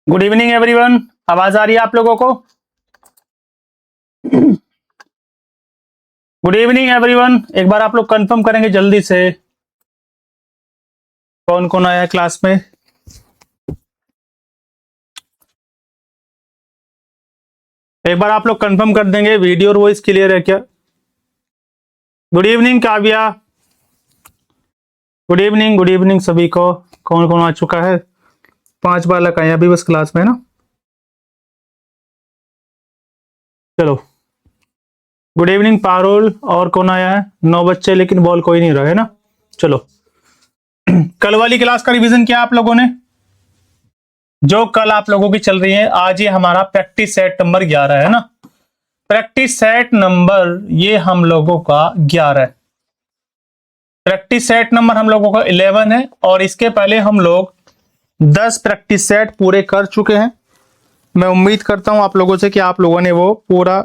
Good evening everyone. आवाज आ रही है आप लोगों को? Good evening everyone. एक बार आप लोग कंफर्म करेंगे जल्दी से कौन कौन आया है क्लास में। एक बार आप लोग कंफर्म कर देंगे वीडियो और वॉइस क्लियर है क्या? Good evening Kavya. Good evening सभी को। कौन कौन आ चुका है? 5 बालक आए अभी बस क्लास में ना। चलो गुड इवनिंग पारुल। और कौन आया है? 9 बच्चे लेकिन बॉल कोई नहीं रहा है ना। चलो कल वाली क्लास का रिवीजन किया आप लोगों ने? जो कल आप लोगों की चल रही है, आज ये हमारा प्रैक्टिस सेट नंबर 11 है ना। प्रैक्टिस सेट नंबर ये हम लोगों का 11 है। प्रैक्टिस सेट नंबर हम लोगों का 11 है और इसके पहले हम लोग 10 प्रैक्टिस सेट पूरे कर चुके हैं। मैं उम्मीद करता हूं आप लोगों से कि आप लोगों ने वो पूरा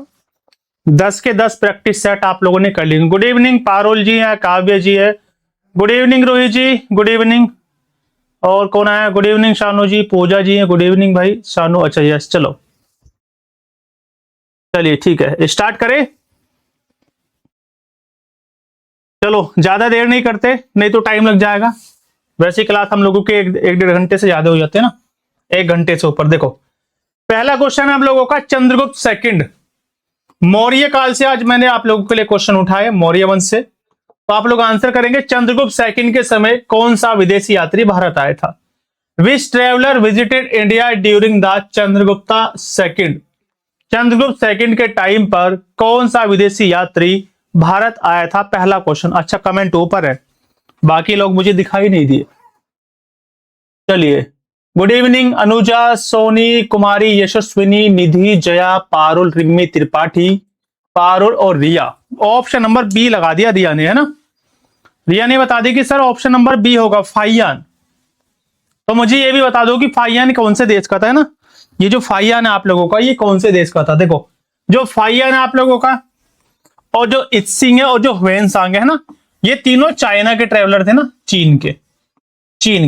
10 के 10 प्रैक्टिस सेट आप लोगों ने कर लिए। गुड इवनिंग पारुल जी है, काव्य जी है। Good evening Rohit ji. Good evening. और कौन आया? गुड इवनिंग शानू जी, पूजा जी है। गुड इवनिंग भाई शानू। अच्छा यस, चलो चलिए ठीक है, स्टार्ट करें। चलो ज्यादा देर नहीं करते, नहीं तो टाइम लग जाएगा। वैसे क्लास हम लोगों के एक 1.5 घंटे से ज्यादा हो जाते हैं ना, 1 घंटे से ऊपर। देखो पहला क्वेश्चन है हम लोगों का चंद्रगुप्त सेकंड मौर्य काल से। आज मैंने आप लोगों के लिए क्वेश्चन उठाए मौर्य वंश से, तो आप लोग आंसर करेंगे चंद्रगुप्त सेकंड के समय कौन सा विदेशी यात्री भारत आया था? Which traveller visited India during the Chandragupta second? Chandragupta second के टाइम पर कौन सा विदेशी यात्री भारत आया था? पहला क्वेश्चन। अच्छा कमेंट ऊपर है, बाकी लोग मुझे दिखाई नहीं दिए। चलिए गुड इवनिंग अनुजा, सोनी, कुमारी, यशस्विनी, निधि, जया, पारुल, रिम्मी त्रिपाठी, पारुल और रिया। ऑप्शन नंबर बी लगा दिया रिया ने, है ना। रिया ने बता दी कि सर ऑप्शन नंबर बी होगा फाइयान। तो मुझे ये भी बता दो कि फाइयान कौन से देश का था, है ना। ये जो फाइयान है आप लोगों का, ये कौन से देश का था? देखो जो फाइयान है आप लोगों का, और जो इत्सिंग है और जो ह्वेनसांग है ना, ये तीनों चाइना के ट्रेवलर थे ना, चीन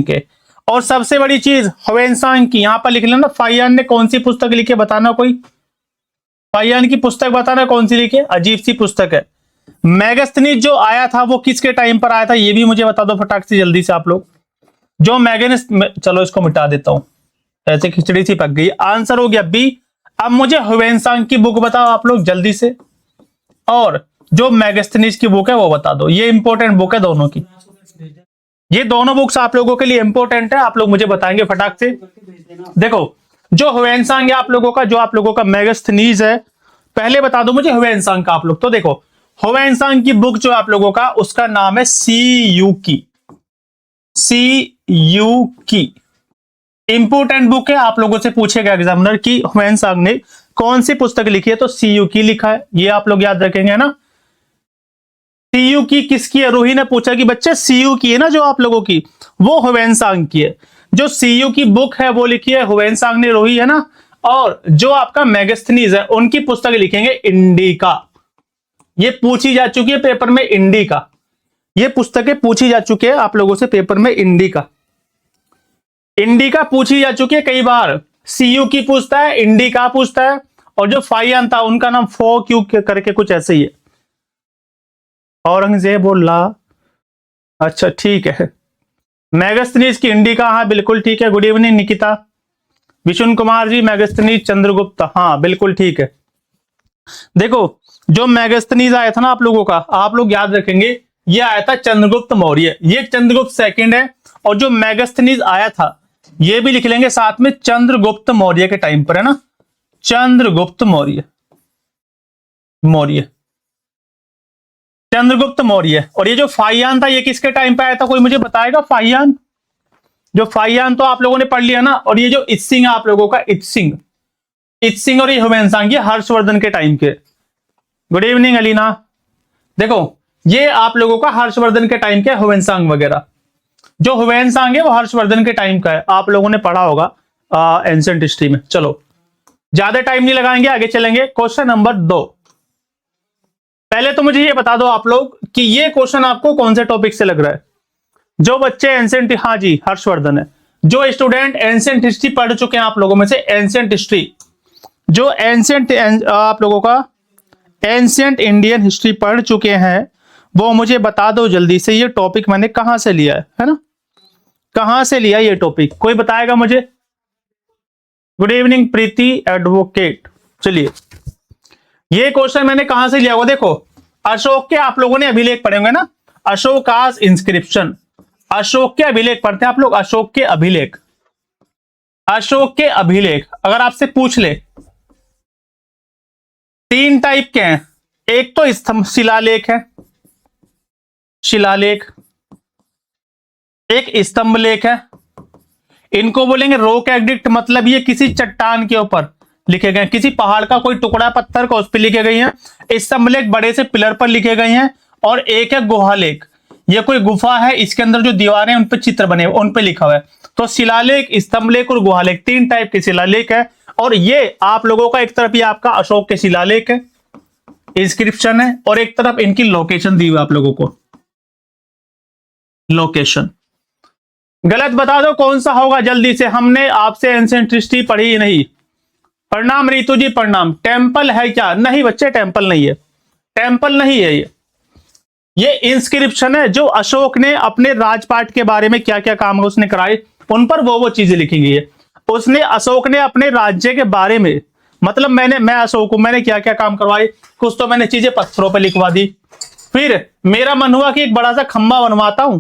के। और सबसे बड़ी चीज ह्वेनसांग की यहां पर लिख लेना। फाइयान ने कौन सी पुस्तक लिखी बताना, कोई फाइयान की पुस्तक बताना कौन सी लिखी? अजीब सी पुस्तक है। मैगस्थनीज जो आया था वो किसके टाइम पर आया था, ये भी मुझे बता दो फटाक से जल्दी से आप लोग। जो मैगनिस, चलो इसको मिटा देता हूं, ऐसे खिचड़ी सी पक गई। आंसर हो गया बी। अब मुझे ह्वेनसांग की बुक बताओ आप लोग जल्दी से, और जो मैगस्थनीज की बुक है वो बता दो। ये इंपॉर्टेंट बुक है दोनों की, ये दोनों बुक्स आप लोगों के लिए इंपॉर्टेंट है। आप लोग मुझे बताएंगे फटाक से। देखो जो ह्वेनसांग है आप लोगों का, जो आप लोगों का मैगस्थनीज है, पहले बता दो मुझे ह्वेनसांग का आप लोग। तो देखो ह्वेनसांग की बुक जो आप लोगों का, उसका नाम है सी यू की। इंपोर्टेंट बुक है, आप लोगों से पूछेगा एग्जामिनर कि ह्वेनसांग ने कौन सी पुस्तक लिखी है, तो सी यू की लिखा है। ये आप लोग याद रखेंगे ना। सी यू की किसकी है? रूही ने पूछा कि बच्चे सी यू की है ना जो आप लोगों की, वो ह्वेनसांग की है। जो सी यू की बुक है वो लिखी है ह्वेनसांग ने, रूही है ना। और जो आपका मैगस्थनीज है उनकी पुस्तक लिखेंगे इंडिका। ये पूछी जा चुकी है पेपर में, इंडिका। ये पुस्तकें पूछी जा चुकी है आप लोगों से पेपर में, इंडिका पूछी जा चुकी है कई बार। सीयू की पूछता है, इंडिका पूछता है, और जो फाइयान था उनका नाम फो क्यू करके कुछ ऐसे ही है। औरंगजेब बोला। अच्छा ठीक है, मैगस्थनीज की इंडिका, हाँ बिल्कुल ठीक है। Good evening Nikita. Vishun Kumar ji Megasthenes Chandragupta, हाँ बिल्कुल ठीक है। देखो जो मैगस्थनीज आया था ना आप लोगों का, आप लोग याद रखेंगे ये आया था चंद्रगुप्त मौर्य, ये चंद्रगुप्त सेकंड है। और जो मैगस्थनीज आया था ये भी लिख लेंगे साथ में, चंद्रगुप्त मौर्य के टाइम पर, है ना। चंद्रगुप्त मौर्य, चंद्रगुप्त मौर्य। और ये जो फाइयान था ये किसके टाइम पे आया था, कोई मुझे बताएगा? फाइयान, जो फाइयान तो आप लोगों ने पढ़ लिया ना। और ये जो इत्सिंग है आप लोगों का, इत्सिंग और ये ह्वेनसांग, ये हर्षवर्धन के टाइम के। Good evening Alina. देखो ये आप लोगों का हर्षवर्धन के टाइम के, ह्वेनसांग वगैरह। जो ह्वेनसांग है वो हर्षवर्धन के टाइम का है, आप लोगों ने पढ़ा होगा एंशिएंट हिस्ट्री में। चलो ज्यादा टाइम नहीं लगाएंगे, आगे चलेंगे। Question number 2। पहले तो मुझे ये बता दो आप लोग कि ये क्वेश्चन आपको कौन से टॉपिक से लग रहा है। जो बच्चे एंशिएंट, हाँ जी हर्षवर्धन है। जो स्टूडेंट एंशिएंट हिस्ट्री पढ़ चुके हैं आप लोगों में से, एंशिएंट हिस्ट्री, जो एंशिएंट आप लोगों का एंशिएंट इंडियन हिस्ट्री पढ़ चुके हैं, वो मुझे बता दो जल्दी से ये टॉपिक मैंने कहां से लिया है ना, कहां से लिया ये टॉपिक, कोई बताएगा मुझे? गुड इवनिंग प्रीति एडवोकेट। चलिए, ये क्वेश्चन मैंने कहां से लिया हुआ, देखो अशोक के आप लोगों ने अभिलेख पढ़े होंगे ना, अशोकास इंस्क्रिप्शन, अशोक के अभिलेख पढ़ते हैं आप लोग, अशोक के अभिलेख, अशोक के अभिलेख। अगर आपसे पूछ ले, 3 टाइप के हैं, एक तो स्तंभ शिलालेख है, शिलालेख, एक स्तंभ लेख है, इनको बोलेंगे रॉक एडिक्ट, मतलब ये किसी चट्टान के ऊपर लिखे गए, किसी पहाड़ का कोई टुकड़ा पत्थर का उस पर लिखे गए हैं। स्तंभ लेख बड़े से पिलर पर लिखे गए हैं। और एक है गुहा लेख, ये कोई गुफा है, इसके अंदर जो दीवारें उन पर चित्र बने उन पर लिखा हुआ है। तो शिलालेख, स्तंभ लेख और गुहा लेख 3 टाइप के शिलालेख है। और ये आप लोगों का एक तरफ ये आपका अशोक के शिलालेख है, इंस्क्रिप्शन है, और एक तरफ इनकी लोकेशन दी हुई आप लोगों को, लोकेशन। गलत बता दो कौन सा होगा जल्दी से, हमने आपसे एंशिएंट हिस्ट्री पढ़ी नहीं। प्रणाम रितु जी, प्रणाम। टेंपल है क्या? नहीं बच्चे, टेंपल नहीं है, टेंपल नहीं है ये इंस्क्रिप्शन है, जो अशोक ने अपने राजपाट के बारे में क्या क्या काम उसने कराए उन पर वो चीजें लिखी गई है। उसने, अशोक ने अपने राज्य के बारे में, मतलब मैं अशोक हूं, मैंने क्या क्या काम करवाए, कुछ तो मैंने चीजें पत्थरों पर लिखवा दी। फिर मेरा मन हुआ कि एक बड़ा सा खंबा बनवाता हूं,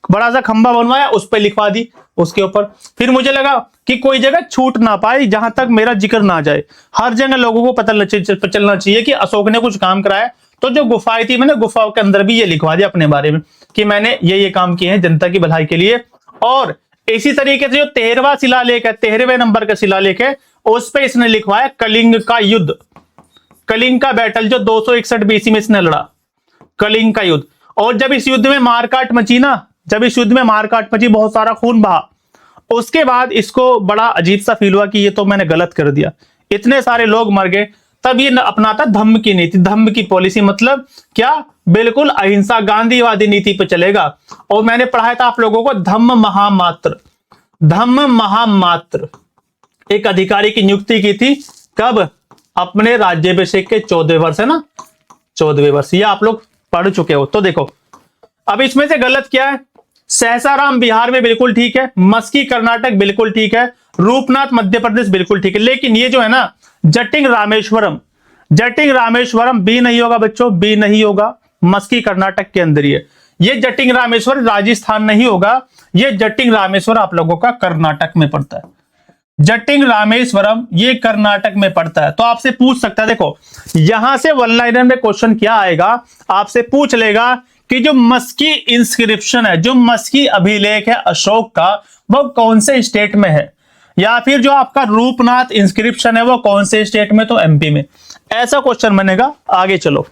बड़ा सा खंबा बनवाया, उस पर लिखवा दी उसके ऊपर। फिर मुझे लगा कि कोई जगह छूट ना पाए जहां तक मेरा जिक्र ना जाए, हर जगह लोगों को पता चलना चाहिए कि अशोक ने कुछ काम कराया। तो जो गुफाएं थी, मैंने गुफाओं के अंदर भी ये लिखवा दिया अपने बारे में कि मैंने ये काम किए हैं जनता की भलाई के लिए। और इसी तरीके से जो 13वां शिलालेख है, 13वें नंबर का शिलालेख है, उस पर इसने लिखवाया कलिंग का युद्ध, कलिंग का बैटल, जो 261 बीसी में इसने लड़ा, कलिंग का युद्ध। और जब इस युद्ध में मारकाट मची ना, जब इस युद्ध में मारकाट मची, बहुत सारा खून बहा, उसके बाद इसको बड़ा अजीब सा फील हुआ कि ये तो मैंने गलत कर दिया, इतने सारे लोग मर गए। तब ये अपनाता धम्म की नीति, धम्म की पॉलिसी, मतलब क्या, बिल्कुल अहिंसा गांधीवादी नीति पे चलेगा। और मैंने पढ़ाया था आप लोगों को धम्म महामात्र, धम्म महामात्र एक अधिकारी की नियुक्ति की थी, कब? अपने राज्याभिषेक के 14वें वर्ष है ना, 14वें वर्ष, ये आप लोग पढ़ चुके हो। तो देखो अब इसमें से गलत क्या है, सहसाराम बिहार में बिल्कुल ठीक है, मस्की कर्नाटक बिल्कुल ठीक है, रूपनाथ मध्य प्रदेश बिल्कुल ठीक है, लेकिन ये जो है ना जटिंग रामेश्वरम, जटिंग रामेश्वरम बी नहीं होगा बच्चों, बी नहीं होगा, मस्की कर्नाटक के अंदर ही है। ये जटिंग रामेश्वर राजस्थान नहीं होगा, ये जटिंग रामेश्वर आप लोगों का कर्नाटक में पड़ता है, जटिंग रामेश्वरम ये कर्नाटक में पड़ता है। तो आपसे पूछ सकता है, देखो यहां से वन लाइनर में क्वेश्चन क्या आएगा, आपसे पूछ लेगा कि जो मस्की इंस्क्रिप्शन है, जो मस्की अभिलेख है अशोक का, वो कौन से स्टेट में है, या फिर जो आपका रूपनाथ इंस्क्रिप्शन है वो कौन से स्टेट में, तो एमपी में। ऐसा क्वेश्चन बनेगा। आगे चलो,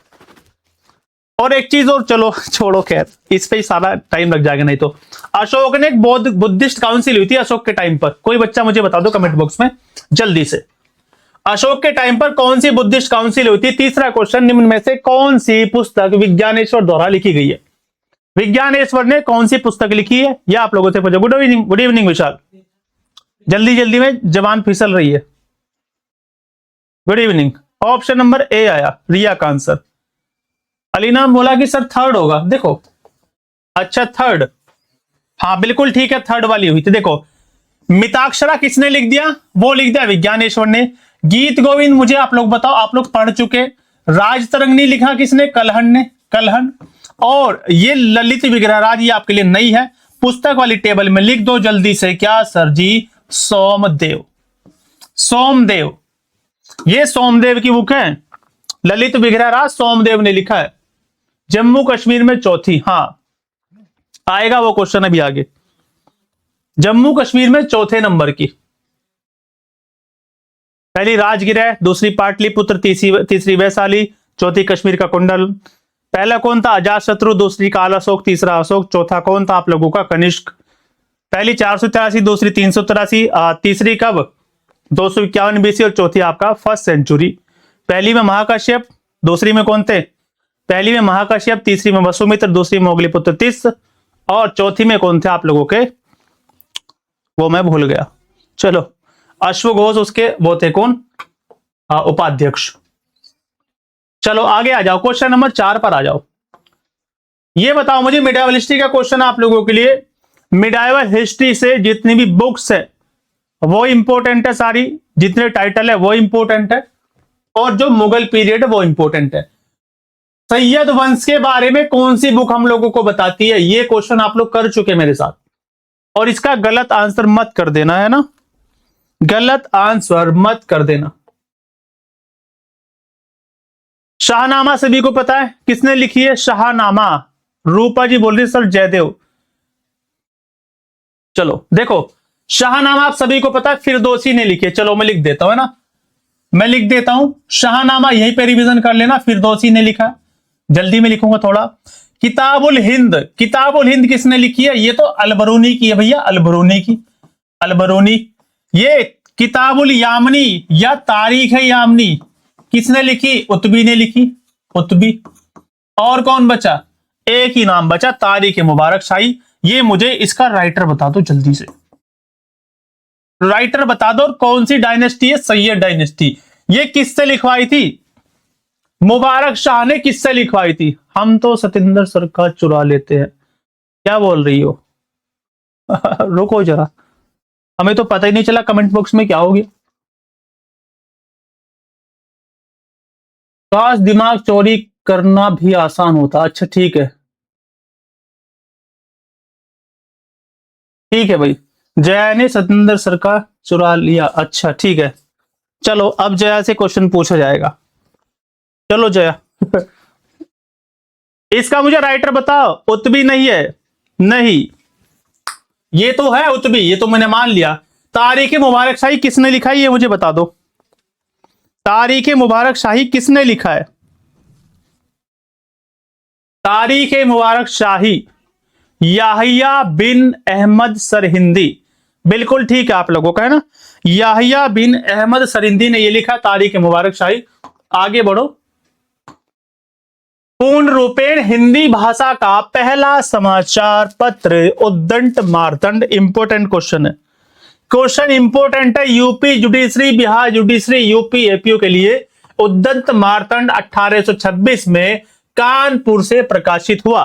और एक चीज और, चलो छोड़ो खैर, इस पे ही सारा टाइम लग जाएगा नहीं तो। अशोक ने एक बुद्धिस्ट काउंसिल हुई थी अशोक के टाइम पर, कोई बच्चा मुझे बता दो कमेंट बॉक्स में जल्दी से, अशोक के टाइम पर कौन सी बुद्धिस्ट काउंसिल हुई थी? तीसरा क्वेश्चन, निम्न में से कौन सी पुस्तक विज्ञानेश्वर द्वारा लिखी गई है? विज्ञानेश्वर ने कौन सी पुस्तक लिखी है, यह आप लोगों से पूछो। गुड इवनिंग, गुड इवनिंग विशाल, जल्दी जल्दी में जबान फिसल रही है। Good evening. Option number A आया, रिया का आंसर। अलीना बोला कि सर थर्ड होगा, देखो अच्छा थर्ड, हाँ बिल्कुल ठीक है, थर्ड वाली हुई थी। देखो मिताक्षरा किसने लिख दिया? वो लिख दिया विज्ञानेश्वर ने। गीत गोविंद मुझे आप लोग बताओ, आप लोग पढ़ चुके। राजतरंगिणी लिखा किसने? कलहन ने, कलहन। और ये ललित विग्रहराज, ये आपके लिए नई है, पुस्तक वाली टेबल में लिख दो जल्दी से। क्या सर जी? सोमदेव, सोमदेव, ये सोमदेव की बुक है, ललित विग्रहराज सोमदेव ने लिखा है। जम्मू कश्मीर में चौथी, हाँ आएगा वो क्वेश्चन अभी आगे, जम्मू कश्मीर में चौथे नंबर की। पहली राजगिरह, दूसरी पाटलिपुत्र, तीसरी वैशाली, चौथी कश्मीर का कुंडल। पहला कौन था? अजातशत्रु, दूसरी काल अशोक, तीसरा अशोक, चौथा कौन था आप लोगों का? कनिष्क। पहली 483, दूसरी 383, तीसरी कब? 251 बीसी, और चौथी आपका फर्स्ट सेंचुरी। पहली में महाकाश्यप, दूसरी में कौन थे? पहली में महाकाश्यप, तीसरी में वसुमित्र, दूसरी में मोगलीपुत्र तीस, और चौथी में कौन थे आप लोगों के? वो मैं भूल गया। चलो, अश्व घोष उसके वो थे कौन, उपाध्यक्ष। चलो आगे आ जाओ, क्वेश्चन नंबर 4 पर आ जाओ। ये बताओ मुझे, मिडाइवल हिस्ट्री का क्वेश्चन आप लोगों के लिए। मिडाइवल हिस्ट्री से जितनी भी बुक्स है वो इंपॉर्टेंट है, सारी जितने टाइटल है वो इंपॉर्टेंट है, और जो मुगल पीरियड है वो इंपॉर्टेंट है। सैयद वंश के बारे में कौन सी बुक हम लोगों को बताती है, ये क्वेश्चन आप लोग कर चुके मेरे साथ, और इसका गलत आंसर मत कर देना, है ना, गलत आंसर मत कर देना। शाहनामा सभी को पता है किसने लिखी है, शाहनामा, रूपा जी बोल रही सर जयदेव। चलो देखो, शाहनामा आप सभी को पता है फिरदौसी ने लिखी है। चलो मैं लिख देता हूं, है ना, मैं लिख देता हूं, शाहनामा यहीं पे रिवीजन कर लेना, फिरदौसी ने लिखा। जल्दी में लिखूंगा थोड़ा। किताबुल हिंद, किताबुल हिंद किसने लिखी है, ये तो अलबरूनी की है भैया, अलबरूनी की, अलबरूनी। ये किताबुल यामनी या तारीख है यामनी, किसने लिखी, उतबी ने लिखी, उतबी। और कौन बचा, एक ही नाम बचा, तारीख मुबारक शाही। ये मुझे इसका राइटर बता दो जल्दी से, राइटर बता दो, कौन सी डायनेस्टी है, सैयद डायनेस्टी। ये किससे लिखवाई थी, मुबारक शाह ने किससे लिखवाई थी। हम तो सतिंदर सर का चुरा लेते हैं, क्या बोल रही हो रुको जरा, हमें तो पता ही नहीं चला कमेंट बॉक्स में क्या हो गया। काश दिमाग चोरी करना भी आसान होता। अच्छा ठीक है, ठीक है भाई, जया ने सतिंदर सर का चुरा लिया, अच्छा ठीक है। चलो अब जया से क्वेश्चन पूछा जाएगा। चलो जया इसका मुझे राइटर बताओ। उतबी नहीं है, नहीं, ये तो है उतबी, ये तो मैंने मान लिया। तारीख मुबारक शाही किसने लिखा है, ये मुझे बता दो, तारीख मुबारक शाही किसने लिखा है, तारीख मुबारक शाही याहिया बिन अहमद सरहिंदी। बिल्कुल ठीक है आप लोगों का, है ना, याहिया बिन अहमद सरहिंदी ने ये लिखा तारीख मुबारक शाही। आगे बढ़ो। पूर्ण रूपेण हिंदी भाषा का पहला समाचार पत्र उद्दंड मार्तंड। इंपोर्टेंट क्वेश्चन है, क्वेश्चन इंपोर्टेंट है, UP judiciary, Bihar judiciary, UP APO के लिए। उद्दंड मार्तंड 1826 में कानपुर से प्रकाशित हुआ।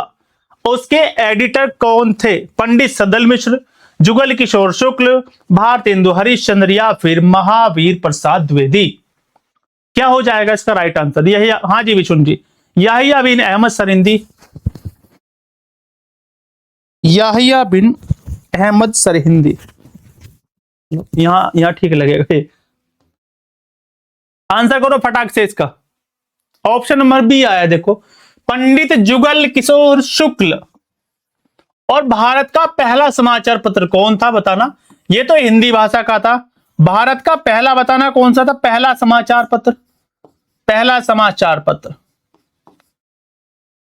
उसके एडिटर कौन थे, पंडित सदल मिश्र, जुगल किशोर शुक्ल, भारतेंदु हरिश्चंद्र, या फिर महावीर प्रसाद द्विवेदी। क्या हो जाएगा इसका राइट आंसर, यही, हाँ जी विशुन जी, याहिया बिन अहमद सरहिंदी, याहिया बिन अहमद सरहिंदी, यहां ठीक लगेगा। आंसर करो फटाक से इसका। ऑप्शन नंबर बी आया देखो, पंडित जुगल किशोर शुक्ल। और भारत का पहला समाचार पत्र कौन था बताना, ये तो हिंदी भाषा का था। भारत का पहला बताना कौन सा था, पहला समाचार पत्र, पहला समाचार पत्र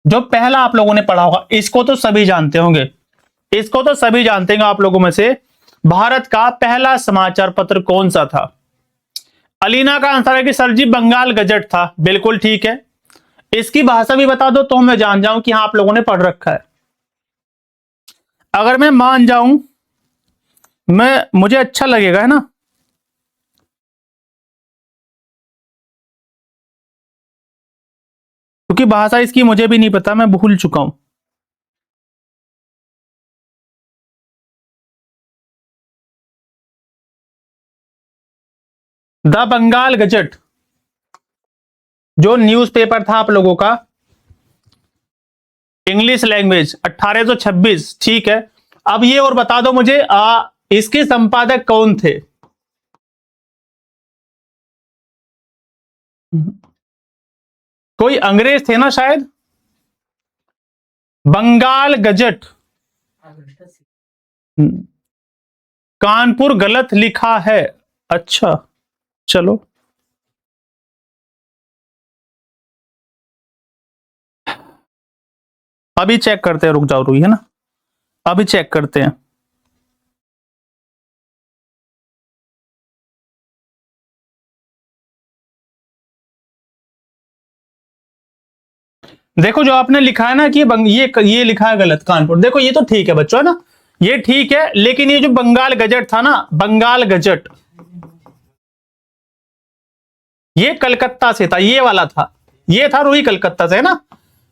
जो पहला आप लोगों ने पढ़ा होगा, इसको तो सभी जानते होंगे, इसको तो सभी जानते हैं आप लोगों में से। भारत का पहला समाचार पत्र कौन सा था। अलीना का आंसर है कि सर जी बंगाल गजट था। बिल्कुल ठीक है, इसकी भाषा भी बता दो तो मैं जान जाऊं कि हाँ आप लोगों ने पढ़ रखा है। अगर मैं मान जाऊं, मुझे अच्छा लगेगा, है ना। क्योंकि भाषा इसकी मुझे भी नहीं पता, मैं भूल चुका हूं। द बंगाल गजट जो न्यूज़पेपर था आप लोगों का, इंग्लिश लैंग्वेज, 1826, ठीक है। अब ये और बता दो मुझे, इसके संपादक कौन थे। कोई अंग्रेज थे ना शायद। बंगाल गजट, कानपुर गलत लिखा है, अच्छा चलो अभी चेक करते हैं, रुक जाओ रुई, है ना, अभी चेक करते हैं। देखो जो आपने लिखा है ना कि ये लिखा है गलत कानपुर, देखो ये तो ठीक है बच्चों, है ना, ये ठीक है, लेकिन ये जो बंगाल गजट था ना, बंगाल गजट, ये कलकत्ता से था, ये वाला था, ये था रूही कलकत्ता से, है ना,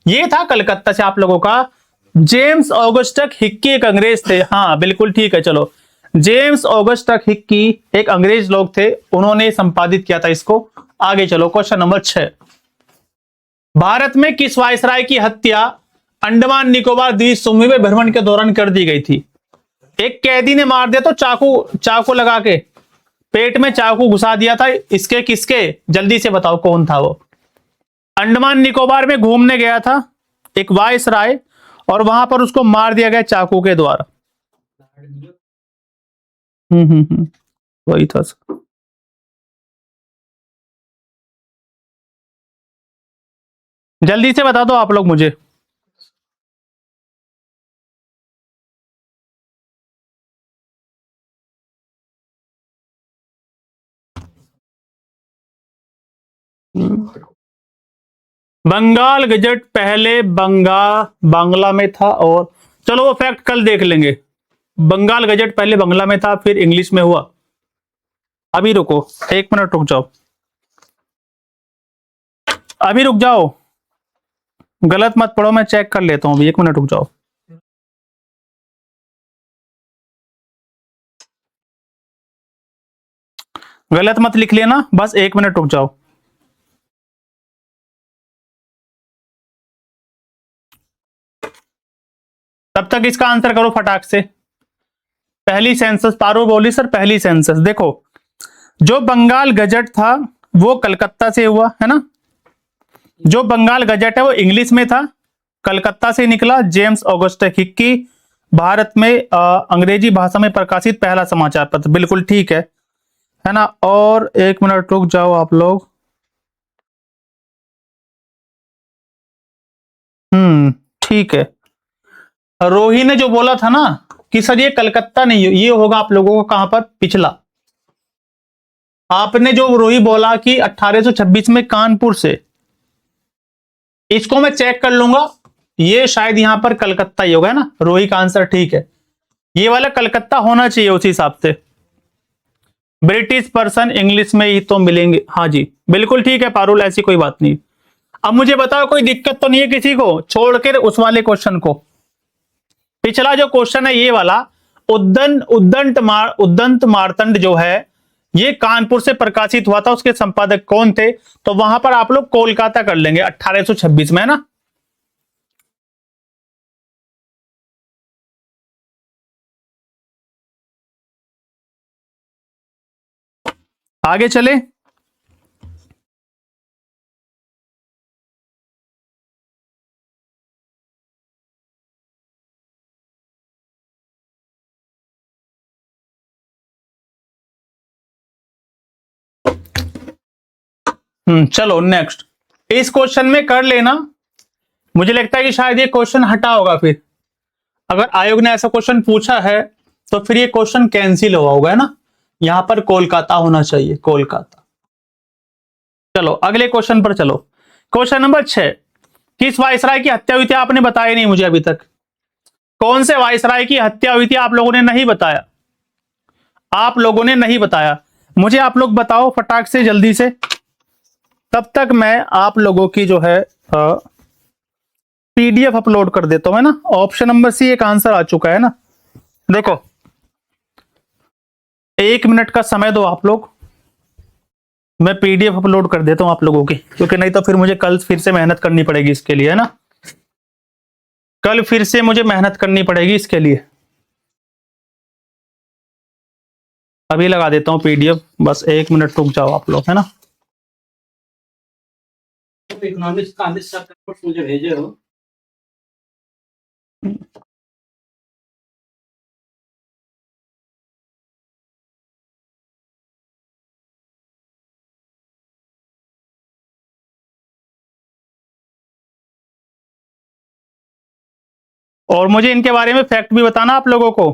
ये था कलकत्ता से आप लोगों का। जेम्स ऑगस्टस हिक्की एक अंग्रेज थे, हाँ बिल्कुल ठीक है। चलो, जेम्स ऑगस्टस हिक्की एक अंग्रेज लोग थे, उन्होंने संपादित किया था इसको। आगे चलो, क्वेश्चन नंबर 6। भारत में किस वायसराय की हत्या अंडमान निकोबार द्वीप समूह में भ्रमण के दौरान कर दी गई थी? एक कैदी ने मार दिया तो चाकू लगा के पेट में चाकू घुसा दिया था, इसके किसके, जल्दी से बताओ कौन था वो? अंडमान निकोबार में घूमने गया था एक वायसराय, और वहां पर उसको मार दिया गया चाकू के द्वारा। वही था सर। जल्दी से बता दो आप लोग मुझे। बंगाल गजट पहले बांग्ला में था, और चलो वो फैक्ट कल देख लेंगे। बंगाल गजट पहले बांग्ला में था, फिर इंग्लिश में हुआ। अभी रुको, 1 मिनट रुक जाओ, अभी रुक जाओ, गलत मत पढ़ो, मैं चेक कर लेता हूं अभी, 1 मिनट रुक जाओ। गलत मत लिख लेना, बस 1 मिनट रुक जाओ। तब तक इसका आंसर करो फटाक से। पहली सेंसस, पारो बोली सर, पहली सेंसस देखो, जो बंगाल गजट था वो कलकत्ता से हुआ, है ना। जो बंगाल गजट है वो इंग्लिश में था, कलकत्ता से निकला। जेम्स ऑगस्टस हिक्की, भारत में अंग्रेजी भाषा में प्रकाशित पहला समाचार पत्र, बिल्कुल ठीक है ना। और 1 मिनट रुक जाओ आप लोग। ठीक है। रोही ने जो बोला था ना कि सर ये कलकत्ता नहीं, ये होगा आप लोगों का कहां पर, पिछला। आपने जो रोही बोला कि 1826 में कानपुर से, इसको मैं चेक कर लूंगा, ये शायद यहां पर कलकत्ता ही होगा, है ना। रोही का आंसर ठीक है, ये वाला कलकत्ता होना चाहिए उसी हिसाब से। ब्रिटिश पर्सन इंग्लिश में ही तो मिलेंगे, हाँ जी बिल्कुल ठीक है पारुल, ऐसी कोई बात नहीं। अब मुझे बताओ कोई दिक्कत तो नहीं है किसी को, छोड़कर उस वाले क्वेश्चन को। पिछला जो क्वेश्चन है ये वाला, उद्दंत मार्तंड जो है, ये कानपुर से प्रकाशित हुआ था, उसके संपादक कौन थे? तो वहां पर आप लोग कोलकाता कर लेंगे 1826 में, है ना। आगे चले, चलो नेक्स्ट। इस क्वेश्चन में कर लेना, मुझे लगता है कि शायद ये क्वेश्चन हटा होगा, फिर अगर आयोग ने ऐसा क्वेश्चन पूछा है तो फिर ये क्वेश्चन कैंसिल हुआ होगा, है ना। यहां पर कोलकाता होना चाहिए, कोलकाता। चलो अगले क्वेश्चन पर चलो। क्वेश्चन नंबर 6, किस वायसराय की हत्या हुई थी? आपने बताया नहीं मुझे अभी तक, कौन से वायसराय की हत्या हुई थी? आप लोगों ने नहीं बताया, आप लोगों ने नहीं बताया, मुझे आप लोग बताओ फटाक से जल्दी से, तब तक मैं आप लोगों की जो है पीडीएफ अपलोड कर देता हूं, है ना। ऑप्शन नंबर सी एक आंसर आ चुका है ना, देखो 1 मिनट का समय दो आप लोग, मैं पीडीएफ अपलोड कर देता हूं आप लोगों की, क्योंकि नहीं तो फिर मुझे कल फिर से मेहनत करनी पड़ेगी इसके लिए, है ना। कल फिर से मुझे मेहनत करनी पड़ेगी इसके लिए। अभी लगा देता हूं पीडीएफ, बस 1 मिनट रुक जाओ आप लोग, है ना। इकोनॉमिक्स का मुझे भेजे हो। और मुझे इनके बारे में फैक्ट भी बताना आप लोगों को,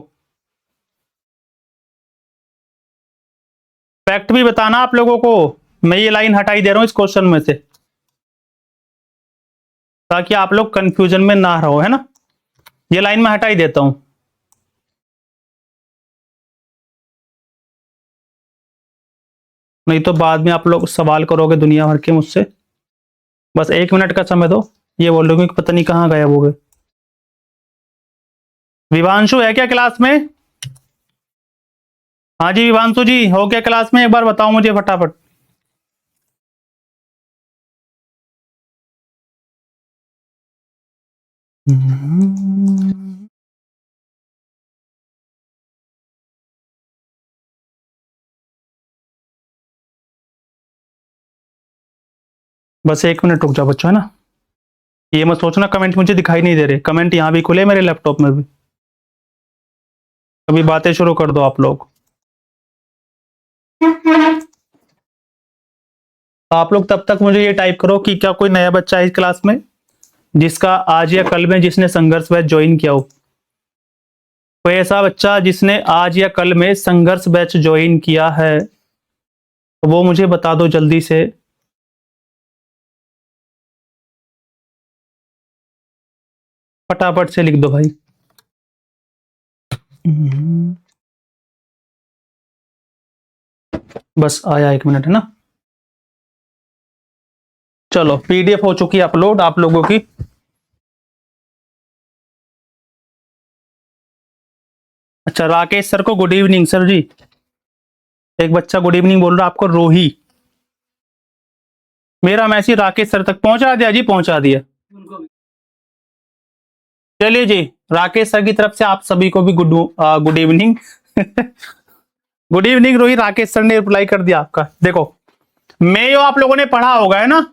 फैक्ट भी बताना आप लोगों को। मैं ये लाइन हटाई दे रहा हूं इस क्वेश्चन में से, ताकि आप लोग कंफ्यूजन में ना रहो, है ना। ये लाइन मैं हटाई देता हूं। नहीं तो बाद में आप लोग सवाल करोगे दुनिया भर के मुझसे। बस 1 मिनट का समय दो, ये बोल रहे हो कि पता नहीं कहाँ गायब हो गए। विवांशु है क्या क्लास में? हाँ जी विवांशु जी, हो क्या क्लास में? एक बार बताओ मुझे फटाफट। बस 1 मिनट रुक जाओ बच्चों, है ना। ये मत सोचना कमेंट मुझे दिखाई नहीं दे रहे, कमेंट यहाँ भी खुले मेरे लैपटॉप में भी। अभी बातें शुरू कर दो आप लोग। आप लोग तब तक मुझे ये टाइप करो कि क्या कोई नया बच्चा है इस क्लास में जिसका आज या कल में जिसने संघर्ष बैच ज्वाइन किया हो। कोई ऐसा बच्चा जिसने आज या कल में संघर्ष बैच ज्वाइन किया है तो वो मुझे बता दो जल्दी से। फटाफट से लिख दो भाई। बस आया 1 मिनट, है ना। चलो पीडीएफ हो चुकी है अपलोड आप लोगों की। अच्छा राकेश सर को गुड इवनिंग सर जी। एक बच्चा गुड इवनिंग बोल रहा आपको, रोही। मेरा मैसेज राकेश सर तक पहुंचा दिया जी, पहुंचा दिया। उनको भी चलिए जी, राकेश सर की तरफ से आप सभी को भी गुड इवनिंग। गुड इवनिंग रोही, राकेश सर ने रिप्लाई कर दिया आपका। देखो मेयो आप लोगों ने पढ़ा होगा, है ना।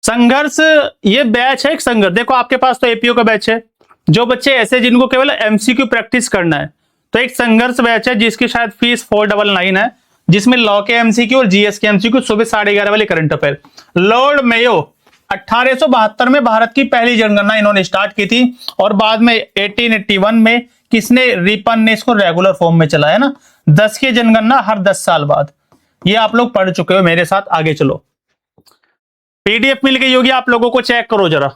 संघर्ष ये बैच है एक संघर्ष। देखो आपके पास तो एपीओ का बैच है, जो बच्चे ऐसे जिनको केवल एमसीक्यू प्रैक्टिस करना है तो एक संघर्ष बैच है जिसकी शायद फीस 499 है, जिसमें लॉ के एमसीक्यू और जीएस के एमसीक्यू सुबह 11:30 वाले करंट अफेयर। लॉर्ड मेयो 1872 में भारत की पहली जनगणना इन्होंने स्टार्ट की थी और बाद में 1881 में किसने, रिपन ने इसको रेगुलर फॉर्म में चलाया ना। 10 की जनगणना हर 10 साल बाद। ये आप लोग पढ़ चुके हो मेरे साथ, आगे चलो। पीडीएफ मिल गई होगी आप लोगों को, चेक करो जरा,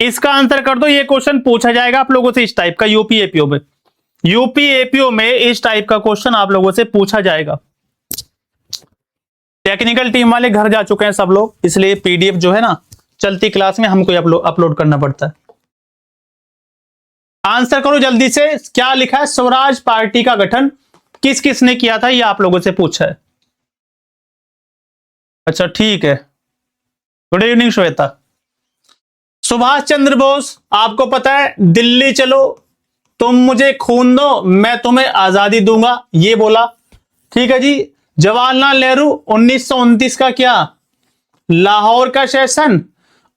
इसका आंसर कर दो। ये क्वेश्चन पूछा जाएगा आप लोगों से इस टाइप का यूपी एपीओ में। यूपी एपीओ में इस टाइप का क्वेश्चन आप लोगों से पूछा जाएगा। टेक्निकल टीम वाले घर जा चुके हैं सब लोग, इसलिए पीडीएफ जो है ना चलती क्लास में हमको अपलोड करना पड़ता है। आंसर करो जल्दी से, क्या लिखा है? स्वराज पार्टी का गठन किस किसने किया था, ये आप लोगों से पूछा है। अच्छा ठीक है, गुड इवनिंग श्वेता। सुभाष चंद्र बोस, आपको पता है दिल्ली चलो तुम मुझे खून दो मैं तुम्हें आजादी दूंगा, ये बोला। ठीक है जी। जवाहरलाल नेहरू 1929 का क्या, लाहौर का सेशन,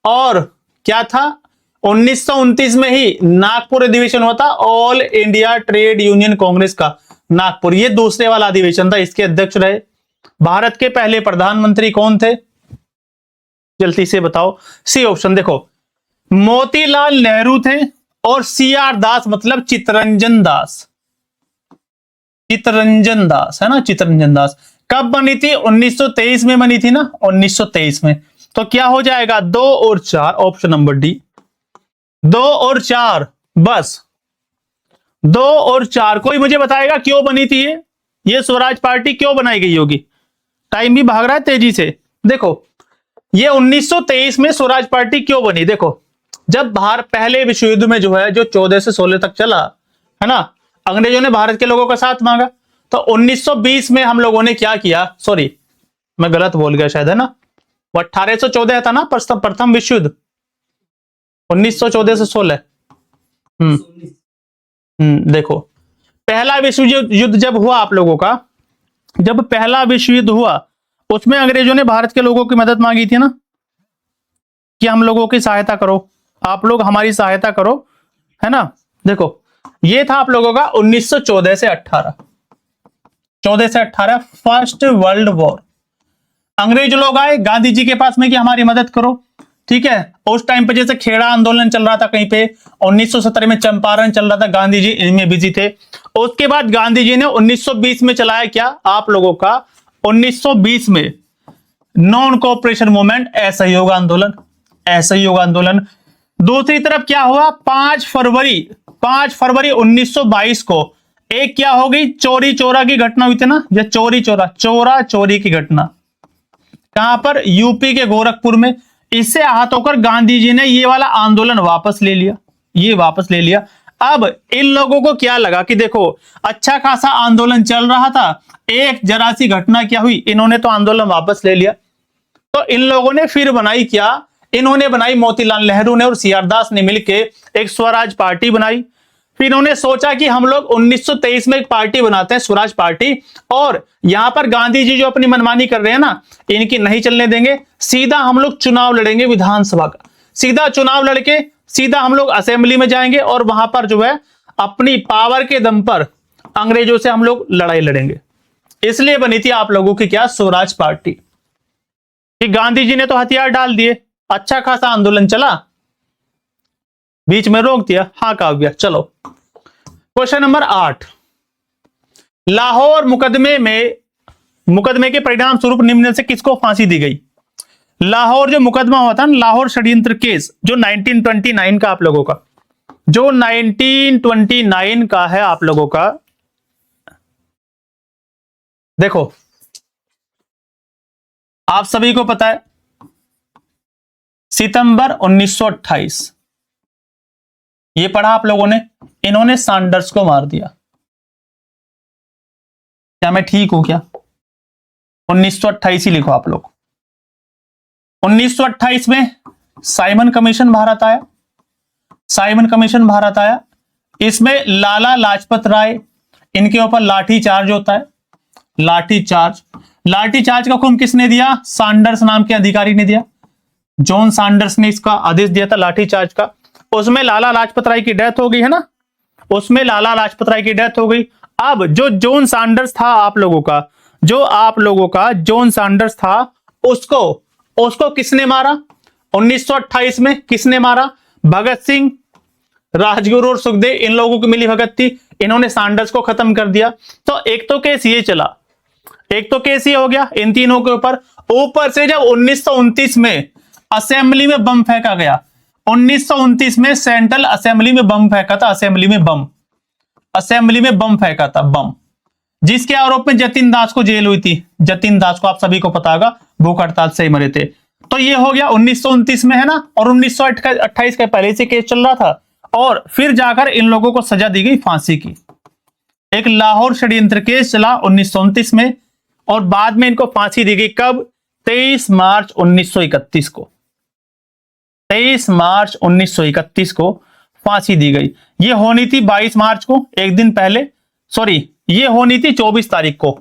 और क्या था 1929 में ही नागपुर अधिवेशन हुआ था, all India trade union Congress का नागपुर। ये दूसरे वाला अधिवेशन था, इसके अध्यक्ष रहे। भारत के पहले प्रधानमंत्री कौन थे, जल्दी से बताओ। सी ऑप्शन देखो, मोतीलाल नेहरू थे और सीआर दास मतलब चित्तरंजन दास। चित्तरंजन दास है ना, चित्तरंजन दास। कब बनी थी? 1923 में बनी थी ना, 1923 में। तो क्या हो जाएगा 2 और 4, ऑप्शन नंबर डी। 2 और 4, बस 2 और 4। कोई मुझे बताएगा क्यों बनी थी ये स्वराज पार्टी क्यों बनाई गई होगी? टाइम भी भाग रहा है तेजी से। देखो ये 1923 में स्वराज पार्टी क्यों बनी, देखो जब भारत पहले विश्व युद्ध में जो है जो 14 से 16 तक चला है ना, अंग्रेजों ने भारत के लोगों का साथ मांगा। तो 1920 में हम लोगों ने क्या किया, सॉरी मैं गलत बोल गया शायद, है ना, वो 1814 था ना प्रथम विश्व युद्ध, 1914 से 16। देखो पहला विश्व युद्ध जब हुआ आप लोगों का, जब पहला विश्व युद्ध हुआ उसमें अंग्रेजों ने भारत के लोगों की मदद मांगी थी ना, कि हम लोगों की सहायता करो, आप लोग हमारी सहायता करो, है ना। देखो ये था आप लोगों का 1914 से 18, 14 से 18 फर्स्ट वर्ल्ड वॉर। अंग्रेज लोग आए गांधी जी के पास में कि हमारी मदद करो, ठीक है। उस टाइम पे जैसे खेड़ा आंदोलन चल रहा था कहीं पे, 1917 में चंपारण चल रहा था, गांधी जी इनमें बिजी थे। उसके बाद गांधी जी ने 1920 में चलाया क्या आप लोगों का, 1920 में नॉन कोऑपरेशन मूवमेंट, असहयोग आंदोलन, असहयोग आंदोलन। दूसरी तरफ क्या हुआ, 5 फरवरी 1922 को एक क्या होगी, चोरी चोरा की घटना हुई थी ना, ये चोरी चोरा, चोरा चोरी की घटना, कहां पर, यूपी के गोरखपुर में। इससे आहत होकर गांधी जी ने ये वाला आंदोलन वापस ले लिया, ये वापस ले लिया। अब इन लोगों को क्या लगा कि देखो अच्छा खासा आंदोलन चल रहा था, एक जरा सी घटना क्या हुई, इन्होंने तो आंदोलन वापस ले लिया। तो इन लोगों ने फिर बनाई क्या, इन्होंने बनाई, मोतीलाल नेहरू ने और सीआर दास ने मिलकर एक स्वराज पार्टी बनाई। फिर इन्होंने सोचा कि हम लोग 1923 में एक पार्टी बनाते हैं, स्वराज पार्टी, और यहां पर गांधी जी जो अपनी मनमानी कर रहे हैं ना, इनकी नहीं चलने देंगे, सीधा हम लोग चुनाव लड़ेंगे विधानसभा का, सीधा चुनाव लड़के सीधा हम लोग असेंबली में जाएंगे और वहां पर जो है अपनी पावर के दम पर अंग्रेजों से हम लोग लड़ाई लड़ेंगे। इसलिए बनी थी आप लोगों की क्या, स्वराज पार्टी। कि गांधी जी ने तो हथियार डाल दिए, अच्छा खासा आंदोलन चला, बीच में रोक दिया, हाँ काव्या। चलो क्वेश्चन नंबर 8, लाहौर मुकदमे के परिणाम स्वरूप निम्न से किसको फांसी दी गई। लाहौर जो मुकदमा हुआ था ना, लाहौर षड्यंत्र केस, जो 1929 का आप लोगों का, जो 1929 का है आप लोगों का, देखो आप सभी को पता है सितंबर 1928, ये पढ़ा आप लोगों ने, इन्होंने सैंडर्स को मार दिया। क्या मैं ठीक हूं क्या, 1928 ही लिखो आप लोग। 1928 में साइमन कमीशन भारत आया, साइमन कमीशन भारत आया, इसमें लाला लाजपत राय, इनके ऊपर लाठी चार्ज होता है, लाठी चार्ज का हुक्म किसने दिया, सैंडर्स नाम के अधिकारी ने दिया, जॉन सैंडर्स ने इसका आदेश दिया था लाठी चार्ज का। उसमें लाला लाजपत राय की डेथ हो गई है ना, उसमें लाला लाजपत राय की डेथ हो गई। अब जो जॉन सैंडर्स था आप लोगों का, जो आप लोगों का जॉन सैंडर्स था, उसको किसने मारा 1928 में, किसने मारा, भगत सिंह, राजगुरु और सुखदेव, इन लोगों की मिली भगत थी, इन्होंने सैंडर्स को खत्म कर दिया। तो एक तो केस ये चला, एक तो केस ये हो गया इन तीनों के ऊपर से जब 1929 में असेंबली में बम फेंका गया, 1929 में सेंट्रल असेंबली में बम फेंका था, असेंबली में बम फेंका था, बम, जिसके आरोप में जतिन दास को जेल हुई थी। जतिन दास को आप सभी को पता होगा, भूख हड़ताल से ही मरे थे। तो ये हो गया 1929 में है ना, और 1928 का पहले से केस चल रहा था, और फिर जाकर इन लोगों को सजा दी गई फांसी की। एक लाहौर षड्यंत्र केस चला 1929 में, और बाद में इनको फांसी दी गई कब, 23 मार्च 1931 को, 23 मार्च 1931 को फांसी दी गई। ये होनी थी 22 मार्च को, एक दिन पहले, सॉरी ये होनी थी 24 तारीख को,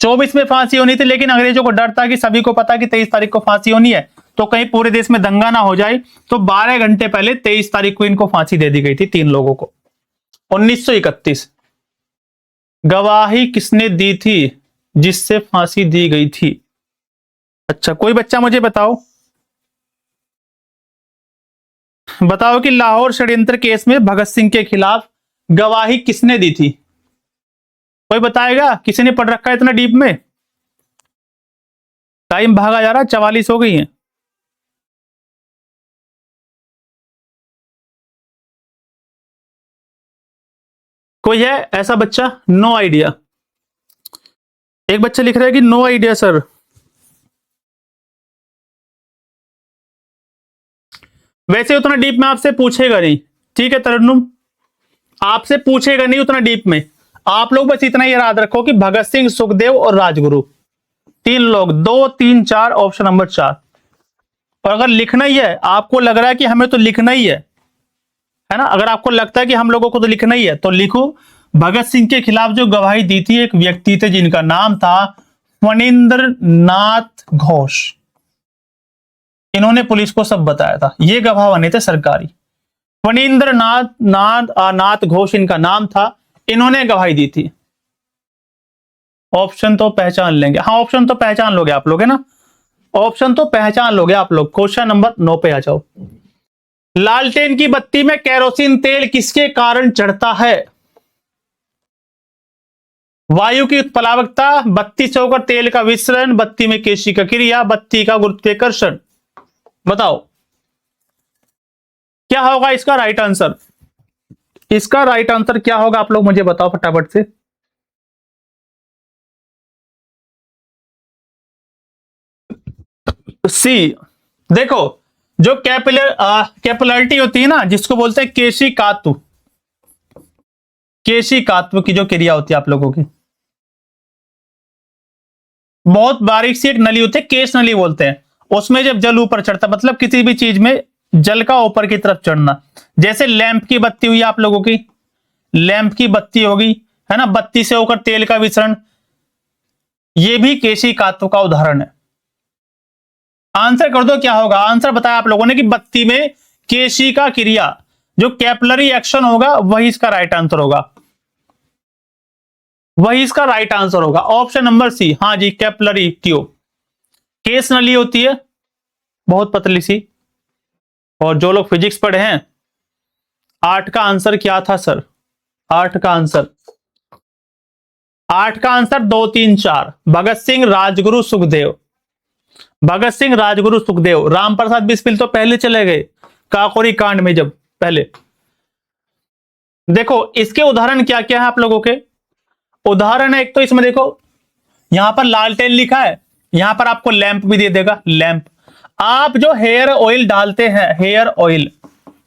24 में फांसी होनी थी, लेकिन अंग्रेजों को डर था कि सभी को पता कि 23 तारीख को फांसी होनी है, तो कहीं पूरे देश में दंगा ना हो जाए, तो 12 घंटे पहले 23 तारीख को इनको फांसी दे दी गई थी, तीन लोगों को। 1931 गवाही किसने दी थी जिससे फांसी दी गई थी। अच्छा कोई बच्चा मुझे बताओ कि लाहौर षड्यंत्र केस में भगत सिंह के खिलाफ गवाही किसने दी थी, कोई बताएगा, किसी ने पढ़ रखा है इतना डीप में। टाइम भागा जा रहा, 44 हो गई है। कोई है ऐसा बच्चा, नो आइडिया। एक बच्चा लिख रहा है कि नो आइडिया सर। वैसे उतना डीप में आपसे पूछेगा नहीं, ठीक है तरन्नुम, आपसे पूछेगा नहीं उतना डीप में। आप लोग बस इतना ही याद रखो कि भगत सिंह, सुखदेव और राजगुरु, तीन लोग, 2 3 4, ऑप्शन नंबर 4। और अगर लिखना ही है, आपको लग रहा है कि हमें तो लिखना ही है ना, अगर आपको लगता है कि हम लोगों को तो लिखना ही है, तो लिखो भगत सिंह के खिलाफ जो गवाही दी थी एक व्यक्ति थे जिनका नाम था फणींद्र नाथ घोष। इन्होंने पुलिस को सब बताया था, ये गवाह बने थे सरकारी। फणींद्र नाथ घोष इनका नाम था, इन्होंने गवाही दी थी। ऑप्शन तो पहचान लेंगे, हाँ ऑप्शन तो पहचान लोगे आप लोग, है ना, ऑप्शन तो पहचान लोगे आप लोग। क्वेश्चन नंबर 9 पे आ जाओ। लालटेन की बत्ती में केरोसिन तेल किसके कारण चढ़ता है। वायु की उत्प्लावकता, बत्ती से होकर तेल का विसरण, बत्ती में केशिका क्रिया, बत्ती का गुरुत्वाकर्षण। बताओ क्या होगा इसका राइट आंसर। इसका राइट आंसर क्या होगा आप लोग मुझे बताओ फटाफट से। सी। देखो जो कैपिलरिटी होती है ना, जिसको बोलते हैं केशिकात्व, केशिकात्व की जो क्रिया होती है आप लोगों की, बहुत बारीक सी एक नली होती है, केश नली बोलते हैं। उसमें जब जल ऊपर चढ़ता, मतलब किसी भी चीज में जल का ऊपर की तरफ चढ़ना, जैसे लैंप की बत्ती हुई आप लोगों की, लैंप की बत्ती होगी, है ना, बत्ती से होकर तेल का विसरण, यह भी केशिकात्व का उदाहरण है। आंसर कर दो क्या होगा। आंसर बताया आप लोगों ने कि बत्ती में केशी का क्रिया, जो कैपिलरी एक्शन होगा वही इसका राइट आंसर होगा, वही इसका राइट आंसर होगा। ऑप्शन नंबर सी, हाँ जी, कैपिलरी ट्यूब। केस नली होती है बहुत पतली सी। और जो लोग फिजिक्स पढ़े हैं, 8 का आंसर क्या था सर? 8 का आंसर, 8 का आंसर 2 3 4, भगत सिंह, राजगुरु, सुखदेव। भगत सिंह, राजगुरु, सुखदेव। राम प्रसाद बिस्मिल तो पहले चले गए काकोरी कांड में, जब पहले। देखो इसके उदाहरण क्या क्या है आप लोगों के। उदाहरण है एक तो इसमें देखो, यहां पर लालटेन लिखा है, यहां पर आपको लैंप भी दे देगा, लैंप। आप जो हेयर ऑयल डालते हैं, हेयर ऑयल,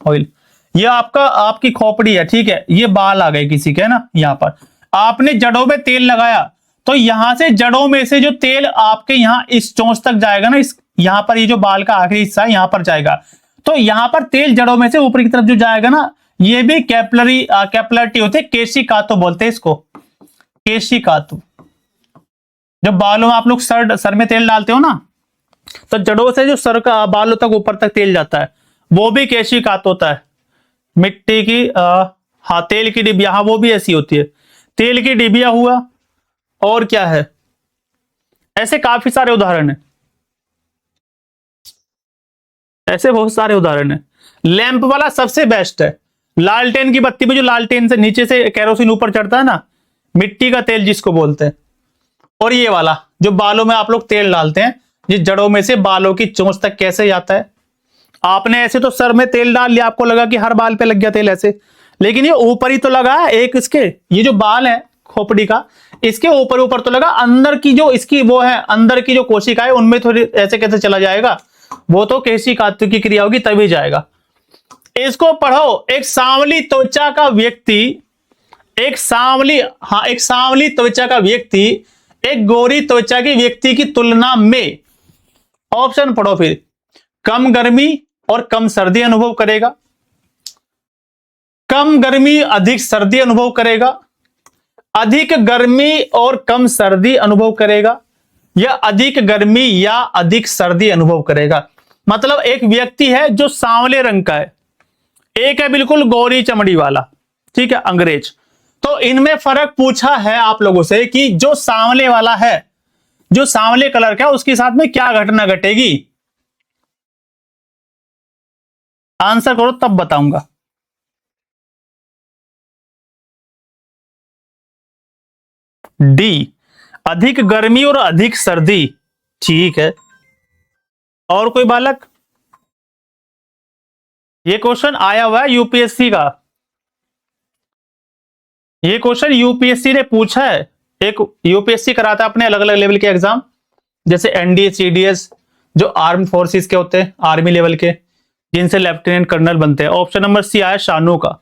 ऑयल, ये आपकी खोपड़ी है, ठीक है, ये बाल आ गए किसी के ना, यहां पर आपने जड़ों में तेल लगाया, तो यहां से जड़ों में से जो तेल आपके यहां इस चोंच तक जाएगा ना, इस यहां पर ये जो बाल का आखिरी हिस्सा है यहां पर जाएगा, तो यहां पर तेल जड़ों में से ऊपर की तरफ जो जाएगा ना, ये भी कैपिलरिटी होती है, केशिकात्व बोलते हैं इसको, केशिकात्व। जब बालों में आप लोग सर में तेल डालते हो ना, तो जड़ों से जो सर का बालों तक ऊपर तक तेल जाता है, वो भी केशिकात्व होता है। मिट्टी की हाँ, तेल की डिबिया, हाँ वो भी ऐसी होती है, तेल की डिबिया हुआ। और क्या है, ऐसे काफी सारे उदाहरण हैं, ऐसे बहुत सारे उदाहरण हैं। लैंप वाला सबसे बेस्ट है। लालटेन की बत्ती में जो लालटेन से नीचे से केरोसिन ऊपर चढ़ता है ना, मिट्टी का तेल जिसको बोलते हैं। और ये वाला जो बालों में आप लोग तेल डालते हैं, जिस जड़ों में से बालों की चोंच तक कैसे जाता है। आपने ऐसे तो सर में तेल डाल लिया, आपको लगा कि हर बाल पे लग गया तेल ऐसे, लेकिन ये ऊपर ही तो लगा है। एक इसके ये जो बाल है खोपड़ी का, इसके ऊपर ऊपर तो लगा, अंदर की जो इसकी वो है, अंदर की जो कोशिका है उनमें थोड़ी ऐसे कैसे चला जाएगा, वो तो केशिकात्व की क्रिया होगी तभी जाएगा। इसको पढ़ो। एक सांवली त्वचा का व्यक्ति, एक सांवली त्वचा का व्यक्ति एक गोरी त्वचा के व्यक्ति की तुलना में, ऑप्शन पढ़ो फिर, कम गर्मी और कम सर्दी अनुभव करेगा, कम गर्मी अधिक सर्दी अनुभव करेगा, अधिक गर्मी और कम सर्दी अनुभव करेगा, या अधिक गर्मी या अधिक सर्दी अनुभव करेगा। मतलब एक व्यक्ति है जो सांवले रंग का है, एक है बिल्कुल गोरी चमड़ी वाला, ठीक है, अंग्रेज। तो इनमें फर्क पूछा है आप लोगों से कि जो सांवले वाला है, जो सांवले कलर का है, उसके साथ में क्या घटना घटेगी। आंसर करो तब बताऊंगा। डी, अधिक गर्मी और अधिक सर्दी। ठीक है, और कोई बालक। ये क्वेश्चन आया हुआ है यूपीएससी का, ये क्वेश्चन यूपीएससी ने पूछा है। एक यूपीएससी कराता है अपने अलग अलग लेवल के एग्जाम, जैसे एनडीए, सीडीएस, जो आर्म फोर्सेस के होते हैं, आर्मी लेवल के, जिनसे लेफ्टिनेंट कर्नल बनते हैं। ऑप्शन नंबर सी आया शानू का।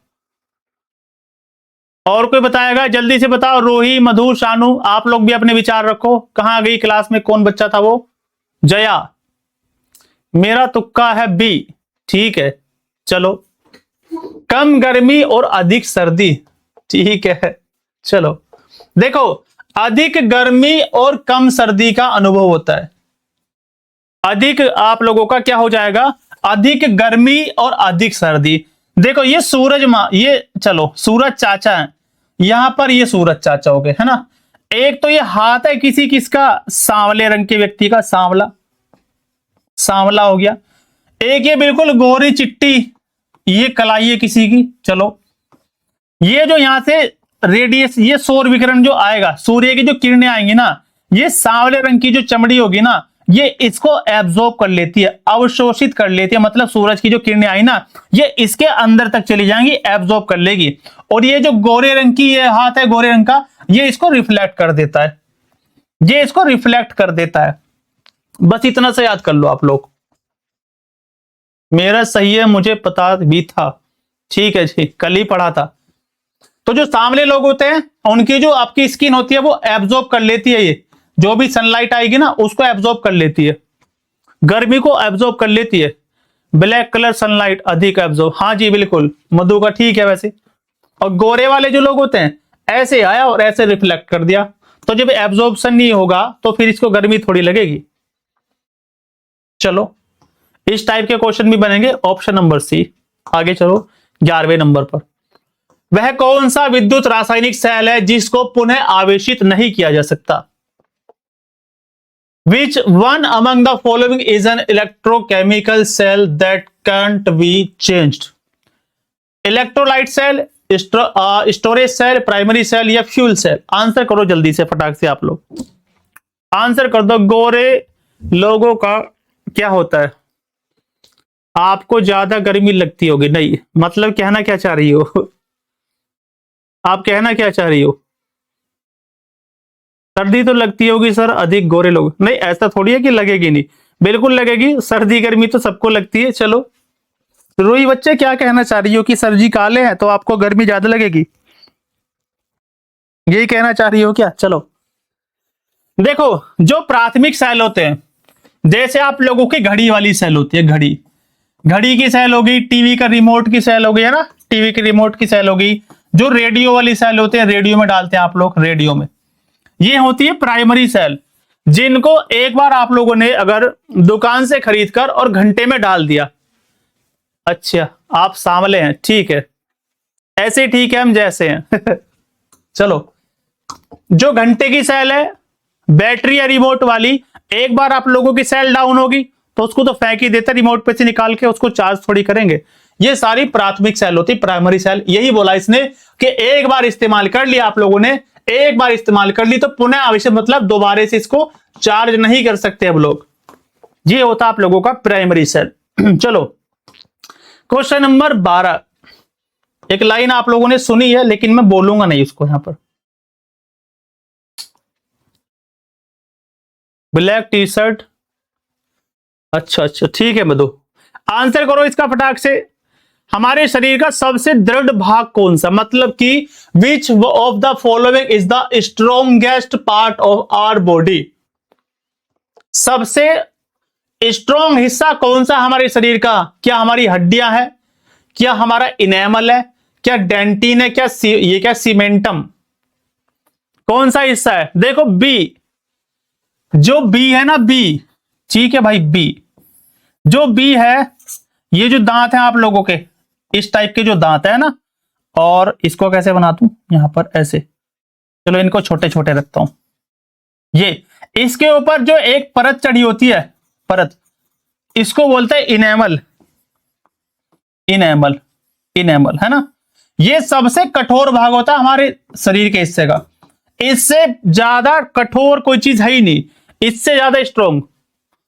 और कोई बताएगा, जल्दी से बताओ। रोही, मधु, शानू, आप लोग भी अपने विचार रखो। कहां गई क्लास में, कौन बच्चा था वो? जया। मेरा तुक्का है बी। ठीक है, चलो। कम गर्मी और अधिक सर्दी। ठीक है, चलो। देखो, अधिक गर्मी और कम सर्दी का अनुभव होता है। अधिक आप लोगों का क्या हो जाएगा, अधिक गर्मी और अधिक सर्दी। देखो ये सूरज मां, ये चलो सूरज चाचा है, यहां पर ये सूरज चाचा हो गए, है ना। एक तो ये हाथ है किसका, सांवले रंग के व्यक्ति का, सांवला हो गया। एक ये बिल्कुल गोरी चिट्टी, ये कलाई है किसी की। चलो, ये जो यहां से रेडियस, ये सौर विकिरण जो आएगा, सूर्य की जो किरणें आएंगी ना, ये सांवले रंग की जो चमड़ी होगी ना, ये इसको एब्जॉर्ब कर लेती है, अवशोषित कर लेती है, मतलब सूरज की जो किरणें आई ना ये इसके अंदर तक चली जाएंगी, एब्जॉर्ब कर लेगी। और ये जो गोरे रंग की ये हाथ है गोरे रंग का, ये इसको रिफ्लेक्ट कर देता है, ये इसको रिफ्लेक्ट कर देता है। बस इतना से याद कर लो आप लोग। मेरा सही है, मुझे पता भी था। ठीक है जी, कल ही पढ़ा था। तो जो सामने लोग होते हैं उनकी जो आपकी स्किन होती है वो एब्जॉर्ब कर लेती है, ये जो भी सनलाइट आएगी ना उसको एब्जॉर्ब कर लेती है, गर्मी को एब्जॉर्ब कर लेती है। ब्लैक कलर सनलाइट अधिक एब्जॉर्ब, हाँ जी बिल्कुल मधु का ठीक है वैसे। और गोरे वाले जो लोग होते हैं ऐसे आया और ऐसे रिफ्लेक्ट कर दिया, तो जब एब्जॉर्प्शन नहीं होगा तो फिर इसको गर्मी थोड़ी लगेगी। चलो इस टाइप के क्वेश्चन भी बनेंगे, ऑप्शन नंबर सी। आगे चलो 11वें नंबर पर। वह कौन सा विद्युत रासायनिक सेल है जिसको पुनः आवेशित नहीं किया जा सकता? Which one among the following is an electrochemical cell that can't be changed? Electrolyte cell, storage cell, primary cell या फ्यूल सेल? आंसर करो जल्दी से, फटाक से आप लोग आंसर कर दो। गोरे लोगों का क्या होता है? आपको ज्यादा गर्मी लगती होगी, नहीं मतलब कहना क्या चाह रही हो? आप कहना क्या चाह रही हो? सर्दी तो लगती होगी सर, अधिक गोरे लोग, नहीं ऐसा थोड़ी है कि लगेगी नहीं, बिल्कुल लगेगी, सर्दी गर्मी तो सबको लगती है। चलो रोई बच्चे क्या कहना चाह रही हो कि सर जी काले हैं तो आपको गर्मी ज्यादा लगेगी, यही कहना चाह रही हो क्या? चलो देखो, जो प्राथमिक सेल होते हैं, जैसे आप लोगों की घड़ी वाली सेल होती है, घड़ी, घड़ी की सेल होगी, टीवी का रिमोट की सेल होगी, है ना, टीवी की रिमोट की सेल होगी। जो रेडियो वाली सेल होती है, रेडियो में डालते हैं आप लोग, रेडियो में, ये होती है प्राइमरी सेल, जिनको एक बार आप लोगों ने अगर दुकान से खरीदकर और घंटे में डाल दिया। अच्छा आप सांवले हैं, ठीक है, ऐसे ठीक है, हम जैसे हैं। चलो जो घंटे की सेल है, बैटरी या रिमोट वाली, एक बार आप लोगों की सेल डाउन होगी तो उसको तो फेंक ही देते, रिमोट पे से निकाल के उसको चार्ज थोड़ी करेंगे। ये सारी प्राथमिक सेल होती, प्राइमरी सेल। यही बोला इसने कि एक बार इस्तेमाल कर लिया आप लोगों ने, एक बार इस्तेमाल कर ली तो पुनः आवश्यक, मतलब दोबारा से इसको चार्ज नहीं कर सकते अब लोग। ये होता आप लोगों का प्राइमरी सेल। चलो क्वेश्चन नंबर 12। एक लाइन आप लोगों ने सुनी है लेकिन मैं बोलूंगा नहीं उसको यहां पर। ब्लैक टी शर्ट, अच्छा अच्छा ठीक है मधु, आंसर करो इसका फटाक से। हमारे शरीर का सबसे दृढ़ भाग कौन सा, मतलब कि which of the following is the strongest part of our body? सबसे स्ट्रॉन्ग हिस्सा कौन सा हमारे शरीर का? क्या हमारी हड्डियां हैं, क्या हमारा इनेमल है, क्या डेंटिन है, क्या ये क्या सीमेंटम? कौन सा हिस्सा है? देखो बी, जो बी है ना, बी, ठीक है भाई, बी, जो बी है, ये जो दांत है आप लोगों के, इस टाइप के जो दांत है ना, और इसको कैसे बना दूं यहां पर ऐसे, चलो इनको छोटे छोटे रखता हूं। ये इसके ऊपर जो एक परत चढ़ी होती है, परत, इसको बोलते हैं इनेमल, इनेमल, इनेमल, है ना। ये सबसे कठोर भाग होता है हमारे शरीर के हिस्से का, इससे ज्यादा कठोर कोई चीज है ही नहीं, इससे ज्यादा स्ट्रोंग।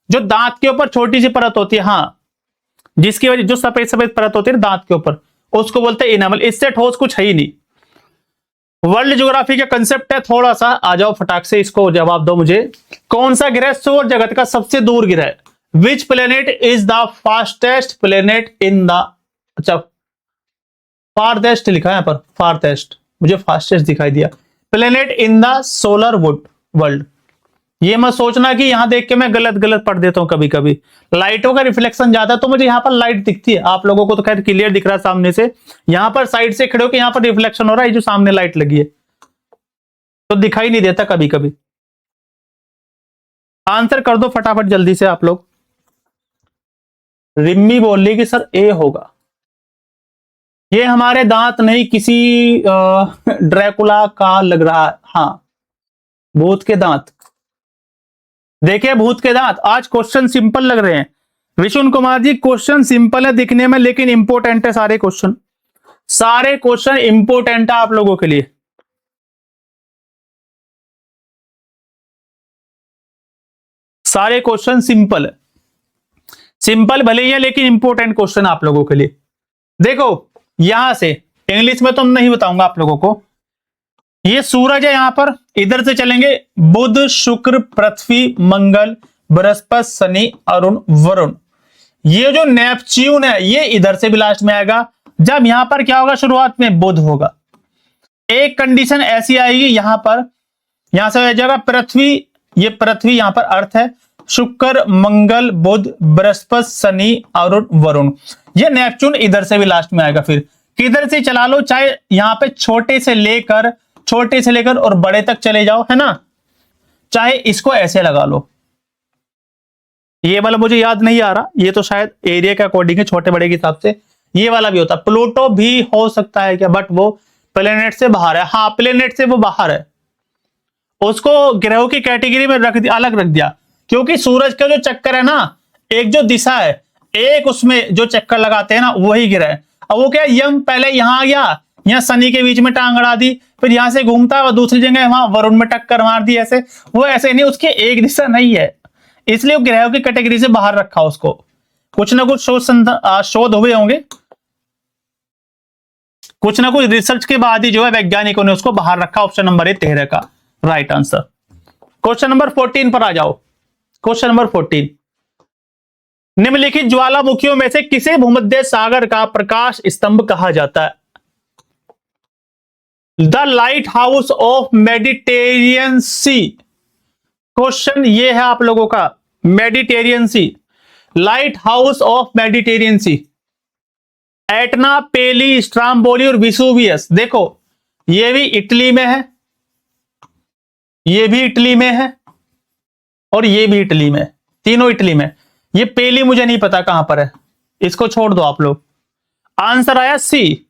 जो दांत के ऊपर छोटी सी परत होती है, हाँ, जिसकी वजह जो सफेद सफेद परत होती है दांत के ऊपर, उसको बोलते हैं इनेमल, इससे ठोस कुछ है ही नहीं। वर्ल्ड ज्योग्राफी का कंसेप्ट है, थोड़ा सा आ जाओ फटाक से, इसको जवाब दो मुझे। कौन सा ग्रह सौर जगत का सबसे दूर ग्रह है? Which planet is the fastest planet in the, अच्छा फारदेस्ट लिखा है यहां पर, फारदेस्ट, मुझे फास्टेस्ट दिखाई दिया। Planet in the solar world. ये मत सोचना कि यहां देख के मैं गलत गलत पढ़ देता हूं, कभी कभी लाइटों का रिफ्लेक्शन ज्यादा, तो मुझे यहां पर लाइट दिखती है, आप लोगों को तो खैर क्लियर दिख रहा है सामने से, यहां पर साइड से खड़े होकर यहां पर रिफ्लेक्शन हो रहा है, जो सामने लाइट लगी है तो दिखाई नहीं देता कभी कभी। आंसर कर दो फटाफट जल्दी से आप लोग। रिम्मी बोल रही कि सर ए होगा। ये हमारे दांत नहीं, किसी ड्रैकुला का लग रहा है, हाँ भूत के दांत। देखिए भूत के दांत, आज क्वेश्चन सिंपल लग रहे हैं विशुन कुमार जी, क्वेश्चन सिंपल है दिखने में लेकिन इंपोर्टेंट है सारे क्वेश्चन, सारे क्वेश्चन इंपोर्टेंट है आप लोगों के लिए। सारे क्वेश्चन सिंपल है, सिंपल भले ही है लेकिन इंपॉर्टेंट क्वेश्चन आप लोगों के लिए। देखो यहां से इंग्लिश में तो हम नहीं बताऊंगा आप लोगों को, ये सूरज है यहां पर, इधर से चलेंगे बुध शुक्र पृथ्वी मंगल बृहस्पति शनि अरुण वरुण। ये जो नेपच्यून है ये इधर से भी लास्ट में आएगा। जब यहां पर क्या होगा, शुरुआत में बुध होगा, एक कंडीशन ऐसी आएगी यहां पर, यहां से हो जाएगा पृथ्वी, ये पृथ्वी यहां पर अर्थ है, शुक्र मंगल बुध बृहस्पति शनि अरुण वरुण। ये नेपच्यून इधर से भी लास्ट में आएगा। फिर किधर से चला लो, चाहे यहां पे छोटे से लेकर और बड़े तक चले जाओ, है ना, चाहे इसको ऐसे लगा लो। ये वाला मुझे याद नहीं आ रहा, ये तो शायद एरिया के अकॉर्डिंग है, छोटे बड़े के हिसाब से ये वाला भी होता है। प्लूटो भी हो सकता है क्या, बट वो प्लेनेट से बाहर है। हाँ प्लेनेट से वो बाहर है, उसको ग्रहों की कैटेगरी में रख दिया, अलग रख दिया, क्योंकि सूरज का जो चक्कर है ना, एक जो दिशा है, एक उसमें जो चक्कर लगाते हैं ना वही ग्रह है। अब वो क्या, यम पहले यहां आ गया, यहाँ शनि के बीच में टांग अड़ा दी, फिर यहां से घूमता है दूसरी जगह वहां वरुण में टक्कर मार दी, ऐसे वो ऐसे नहीं, उसकी एक दिशा नहीं है, इसलिए वो ग्रहों की कैटेगरी से बाहर रखा उसको। कुछ ना कुछ शोध हुए होंगे, कुछ ना कुछ रिसर्च के बाद ही जो है वैज्ञानिकों ने उसको बाहर रखा। ऑप्शन नंबर है 13 का राइट आंसर। क्वेश्चन नंबर 14 पर आ जाओ। क्वेश्चन नंबर 14, निम्नलिखित ज्वालामुखियों में से किसे भूमध्य सागर का प्रकाश स्तंभ कहा जाता है? The lighthouse of Mediterranean sea. Question ये है आप लोगों का, Mediterranean sea, lighthouse of Mediterranean sea, Etna Pelee Stromboli और विसुवियस। देखो ये भी इटली में है, ये भी इटली में है और ये भी इटली में, तीनों इटली में। ये पेली मुझे नहीं पता कहां पर है, इसको छोड़ दो आप लोग। आंसर आया सी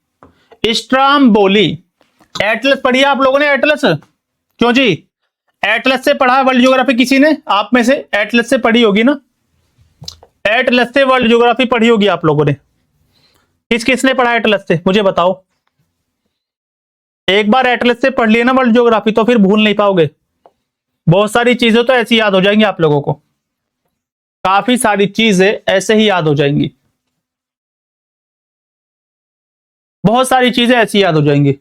स्ट्राम्बोली। एटलस पढ़िए आप लोगों ने, एटलस क्यों जी, एटलस से पढ़ा वर्ल्ड ज्योग्राफी किसी ने आप में से? एटलस से पढ़ी होगी ना, एटलस से वर्ल्ड ज्योग्राफी पढ़ी होगी आप लोगों ने। किस किसने पढ़ा एटलस से मुझे बताओ। एक बार एटलस से पढ़ लिए ना वर्ल्ड ज्योग्राफी तो फिर भूल नहीं पाओगे। बहुत सारी चीजें तो ऐसी याद हो जाएंगी आप लोगों को, काफी सारी चीजें ऐसे ही याद हो जाएंगी, बहुत सारी चीजें ऐसी याद हो जाएंगी।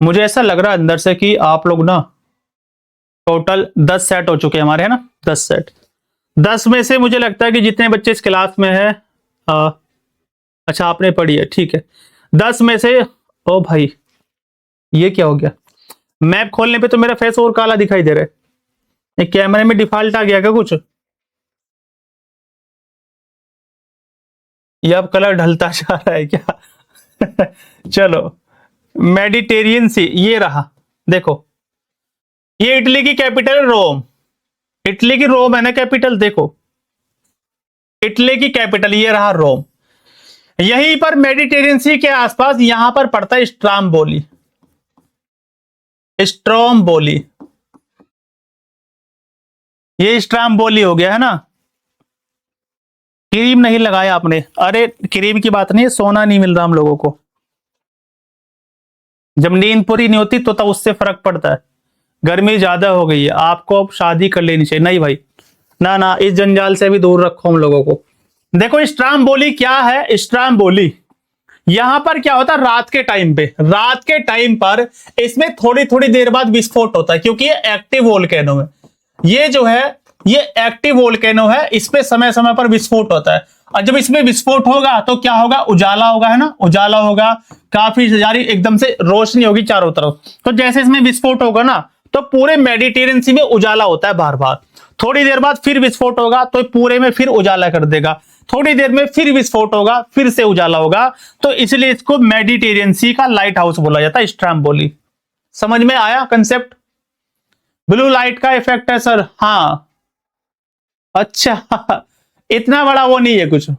मुझे ऐसा लग रहा है अंदर से कि आप लोग ना टोटल 10 सेट हो चुके हैं हमारे, है ना, 10 सेट। 10 में से मुझे लगता है कि जितने बच्चे इस क्लास में है, अच्छा आपने पढ़ी है, ठीक है। 10 में से, ओ भाई ये क्या हो गया, मैप खोलने पे तो मेरा फेस और काला दिखाई दे रहा है, ये कैमरे में डिफॉल्ट आ गया क्या कुछ, ये अब कलर ढलता जा रहा है क्या? चलो मेडिटेरियन सी ये रहा। देखो ये इटली की कैपिटल रोम, इटली की रोम है ना कैपिटल, देखो इटली की कैपिटल ये रहा रोम। यहीं पर मेडिटेरियन सी के आसपास यहां पर पड़ता है स्ट्राम्बोली, स्ट्रोम्बोली, ये स्ट्राम्बोली हो गया है ना। क्रीम नहीं लगाया आपने, अरे क्रीम की बात नहीं, सोना नहीं मिल रहा हम लोगों को, जब नींद पूरी नहीं होती तो तब उससे फर्क पड़ता है। गर्मी ज्यादा हो गई है, आपको अब शादी कर लेनी चाहिए। नहीं भाई ना ना, इस जंजाल से भी दूर रखो हम लोगों को। देखो स्ट्राम्बोली क्या है, स्ट्राम्बोली यहां पर क्या होता है, रात के टाइम पे, रात के टाइम पर इसमें थोड़ी थोड़ी देर बाद विस्फोट होता है, क्योंकि ये एक्टिव वोल्केनो है, ये जो है ये एक्टिव वोल्केनो है, इस पे समय समय पर विस्फोट होता है। और जब इसमें विस्फोट होगा तो क्या होगा, उजाला होगा, है ना, उजाला होगा, काफी जारी एकदम से रोशनी होगी चारों तरफ। तो जैसे इसमें विस्फोट होगा ना तो पूरे मेडिटेरियन सी में उजाला होता है बार बार, थोड़ी देर बाद फिर विस्फोट होगा तो पूरे में फिर उजाला कर देगा, थोड़ी देर में फिर विस्फोट होगा फिर से उजाला होगा, तो इसलिए इसको मेडिटेरियन सी का लाइट हाउस बोला जाता है, स्ट्राम्बोली। समझ में आया कंसेप्ट? ब्लू लाइट का इफेक्ट है सर, हाँ अच्छा इतना बड़ा वो नहीं है कुछ।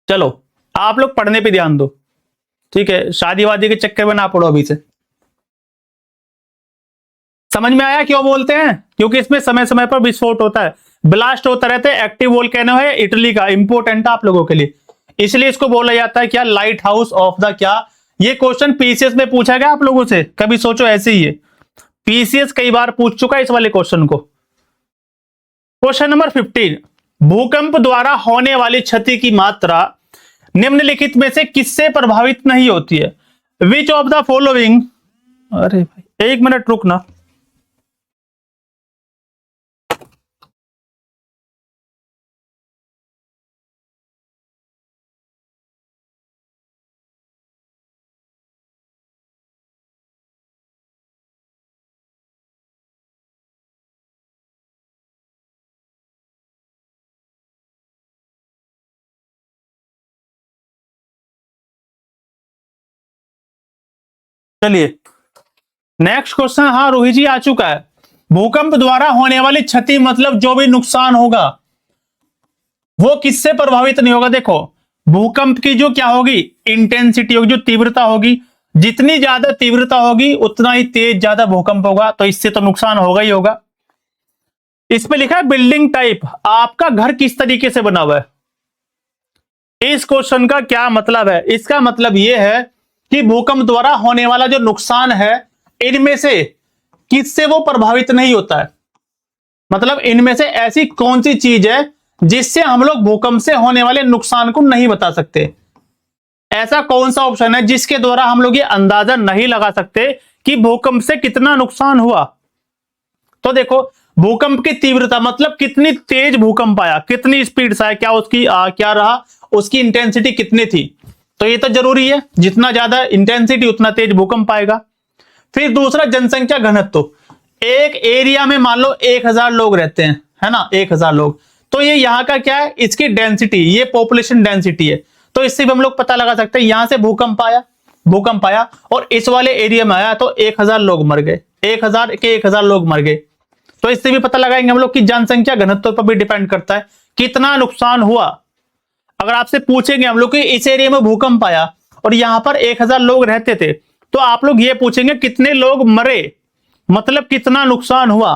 चलो आप लोग पढ़ने पे ध्यान दो, ठीक है, शादी वादी के चक्कर में ना पड़ो अभी से। समझ में आया क्यों बोलते हैं? क्योंकि इसमें समय समय पर विस्फोट होता है, ब्लास्ट होता रहता है। एक्टिव वोल्केनो है इटली का, इंपोर्टेंट है आप लोगों के लिए, इसलिए इसको बोला जाता है क्या, लाइट हाउस ऑफ द क्या। ये क्वेश्चन पीसीएस में पूछा गया आप लोगों से, कभी सोचो ऐसे ही है, पीसीएस कई बार पूछ चुका है इस वाले क्वेश्चन को। क्वेश्चन नंबर 15, भूकंप द्वारा होने वाली क्षति की मात्रा निम्नलिखित में से किससे प्रभावित नहीं होती है? विच ऑफ द फॉलोइंग, अरे भाई एक मिनट रुकना, चलिए नेक्स्ट क्वेश्चन। हाँ रोहित जी आ चुका है। भूकंप द्वारा होने वाली क्षति मतलब जो भी नुकसान होगा वो किससे प्रभावित नहीं होगा? देखो भूकंप की जो क्या होगी, इंटेंसिटी होगी, जो तीव्रता होगी, जितनी ज्यादा तीव्रता होगी उतना ही तेज ज्यादा भूकंप होगा, तो इससे तो नुकसान होगा ही होगा। इसमें लिखा है बिल्डिंग टाइप, आपका घर किस तरीके से बना हुआ है। इस क्वेश्चन का क्या मतलब है? इसका मतलब यह है कि भूकंप द्वारा होने वाला जो नुकसान है इनमें से किससे वो प्रभावित नहीं होता है। मतलब इनमें से ऐसी कौन सी चीज है जिससे हम लोग भूकंप से होने वाले नुकसान को नहीं बता सकते? ऐसा कौन सा ऑप्शन है जिसके द्वारा हम लोग ये अंदाजा नहीं लगा सकते कि भूकंप से कितना नुकसान हुआ? तो देखो भूकंप की तीव्रता मतलब कितनी तेज भूकंप आया, कितनी स्पीड से आया, क्या उसकी क्या रहा, उसकी इंटेंसिटी कितनी थी, तो ये तो जरूरी है, जितना ज्यादा इंटेंसिटी उतना तेज भूकंप आएगा। फिर दूसरा जनसंख्या घनत्व, एक एरिया में मान लो 1000 लोग रहते हैं, है ना, 1000 लोग, तो ये यहाँ का क्या है, इसकी डेंसिटी, ये पॉपुलेशन डेंसिटी है। तो इससे भी हम लोग पता लगा सकते हैं यहां से भूकंप आया और इस वाले एरिया में आया तो 1000 लोग मर गए, 1000 लोग मर गए। तो इससे भी पता लगाएंगे हम लोग कि जनसंख्या घनत्व पर भी डिपेंड करता है कितना नुकसान हुआ। अगर आपसे पूछेंगे हम लोग कि इस एरिया में भूकंप आया और यहां पर 1000 लोग रहते थे, तो आप लोग ये पूछेंगे कितने लोग मरे, मतलब कितना नुकसान हुआ।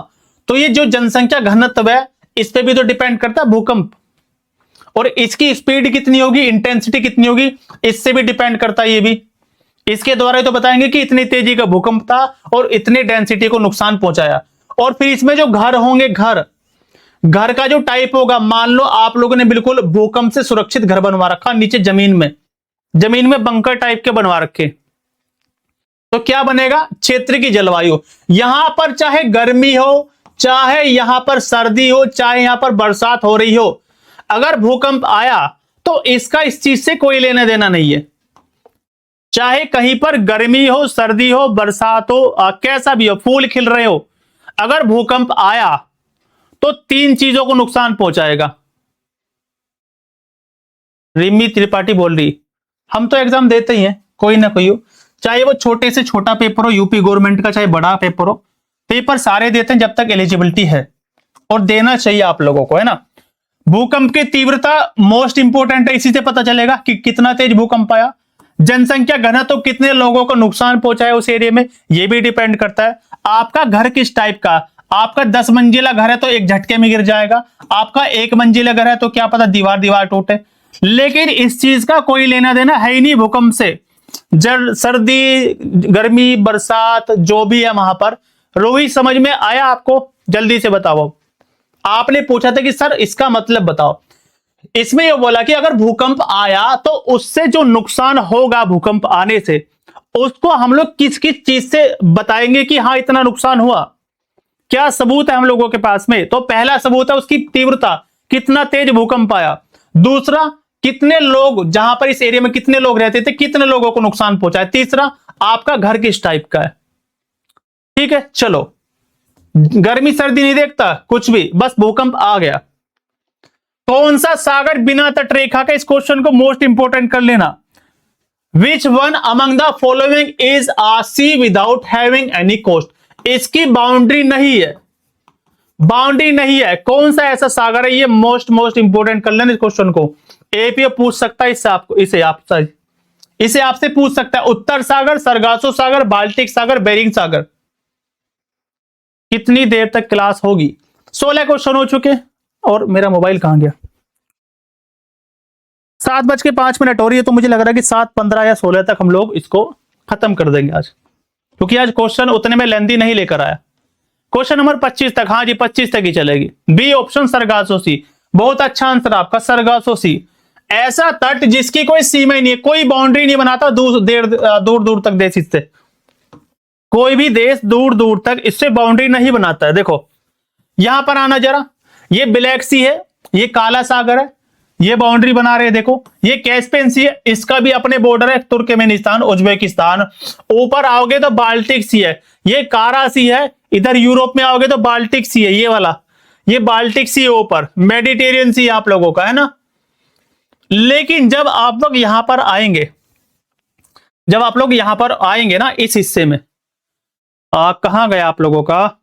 तो ये जो जनसंख्या घनत्व है इस पे भी तो डिपेंड करता है भूकंप, और इसकी स्पीड कितनी होगी, इंटेंसिटी कितनी होगी, इससे भी डिपेंड करता है ये भी। इसके द्वारा तो बताएंगे कि इतनी तेजी का भूकंप था और इतनी डेंसिटी को नुकसान पहुंचाया। और फिर इसमें जो घर होंगे, घर का जो टाइप होगा, मान लो आप लोगों ने बिल्कुल भूकंप से सुरक्षित घर बनवा रखा, नीचे जमीन में बंकर टाइप के बनवा रखे, तो क्या बनेगा, क्षेत्र की जलवायु, यहां पर चाहे गर्मी हो, चाहे यहां पर सर्दी हो, चाहे यहां पर बरसात हो रही हो, अगर भूकंप आया तो इसका इस चीज से कोई लेना देना नहीं है। चाहे कहीं पर गर्मी हो, सर्दी हो, बरसात हो, कैसा भी हो, फूल खिल रहे हो, अगर भूकंप आया तो 3 चीजों को नुकसान पहुंचाएगा। रिमी त्रिपाठी बोल रही, हम तो एग्जाम देते ही हैं, कोई ना कोई हो, चाहे वो छोटे से छोटा पेपर हो यूपी गवर्नमेंट का, चाहे बड़ा पेपर हो, पेपर सारे देते हैं जब तक एलिजिबिलिटी है, और देना चाहिए आप लोगों को, है ना। भूकंप की तीव्रता मोस्ट इंपोर्टेंट है, इसी से पता चलेगा कि कितना तेज भूकंप आया। जनसंख्या घनत्व, तो कितने लोगों को नुकसान पहुंचाया उस एरिया में, यह भी डिपेंड करता है। आपका घर किस टाइप का, आपका 10 मंजिला घर है तो एक झटके में गिर जाएगा, आपका 1 मंजिला घर है तो क्या पता दीवार टूटे। लेकिन इस चीज का कोई लेना देना है ही नहीं भूकंप से। सर्दी, गर्मी, बरसात जो भी है वहां पर। रोहित समझ में आया आपको? जल्दी से बताओ। आपने पूछा था कि सर इसका मतलब बताओ, इसमें यह बोला कि अगर भूकंप आया तो उससे जो नुकसान होगा भूकंप आने से, उसको हम लोग किस किस चीज से बताएंगे कि हाँ इतना नुकसान हुआ, क्या सबूत है हम लोगों के पास में? तो पहला सबूत है उसकी तीव्रता, कितना तेज भूकंप आया। दूसरा, कितने लोग, जहां पर इस एरिया में कितने लोग रहते थे, कितने लोगों को नुकसान पहुंचा है। तीसरा, आपका घर किस टाइप का है। ठीक है, चलो गर्मी सर्दी नहीं देखता कुछ भी, बस भूकंप आ गया। कौन सा सागर बिना तटरेखा का, इस क्वेश्चन को मोस्ट इंपोर्टेंट कर लेना। Which one among the following is a sea without having any coast, इसकी बाउंड्री नहीं है, बाउंड्री नहीं है। कौन सा ऐसा सागर है, ये मोस्ट इंपोर्टेंट कर लेना इस क्वेश्चन को। एपीओ पूछ सकता है इससे आपको, इसे आपसे पूछ सकता है। उत्तर सागर, सरगासो सागर, बाल्टिक सागर, बेरिंग सागर, कितनी देर तक क्लास होगी? 16 क्वेश्चन हो चुके और मेरा मोबाइल कहां गया? 7:05 हो रही है, तो मुझे लग रहा है कि 7:15 या 16 तक हम लोग इसको खत्म कर देंगे आज, क्योंकि आज क्वेश्चन उतने में लेंथी नहीं लेकर आया। क्वेश्चन नंबर 25 तक, हाँ जी 25 तक ही चलेगी। बी ऑप्शन सरगासोसी, बहुत अच्छा आंसर आपका, सरगासोसी। ऐसा तट जिसकी कोई सीमा ही नहीं है, कोई बाउंड्री नहीं बनाता दूर दूर तक देश इससे, कोई भी देश दूर दूर तक इससे बाउंड्री नहीं बनाता है। देखो यहां पर आना जरा, ये ब्लैक सी है, ये काला सागर है, ये बाउंड्री बना रहे हैं। देखो ये कैस्पियन सी है, इसका भी अपने बॉर्डर है, तुर्कमेनिस्तान, उज्बेकिस्तान। ऊपर आओगे तो बाल्टिक सी है, ये कारा सी है। इधर यूरोप में आओगे तो बाल्टिक सी है, ये वाला, ये बाल्टिक सी है ऊपर, मेडिटेरियन सी आप लोगों का है ना। लेकिन जब आप लोग यहां पर आएंगे, जब आप लोग यहां पर आएंगे ना इस हिस्से में, कहां गया आप लोगों का?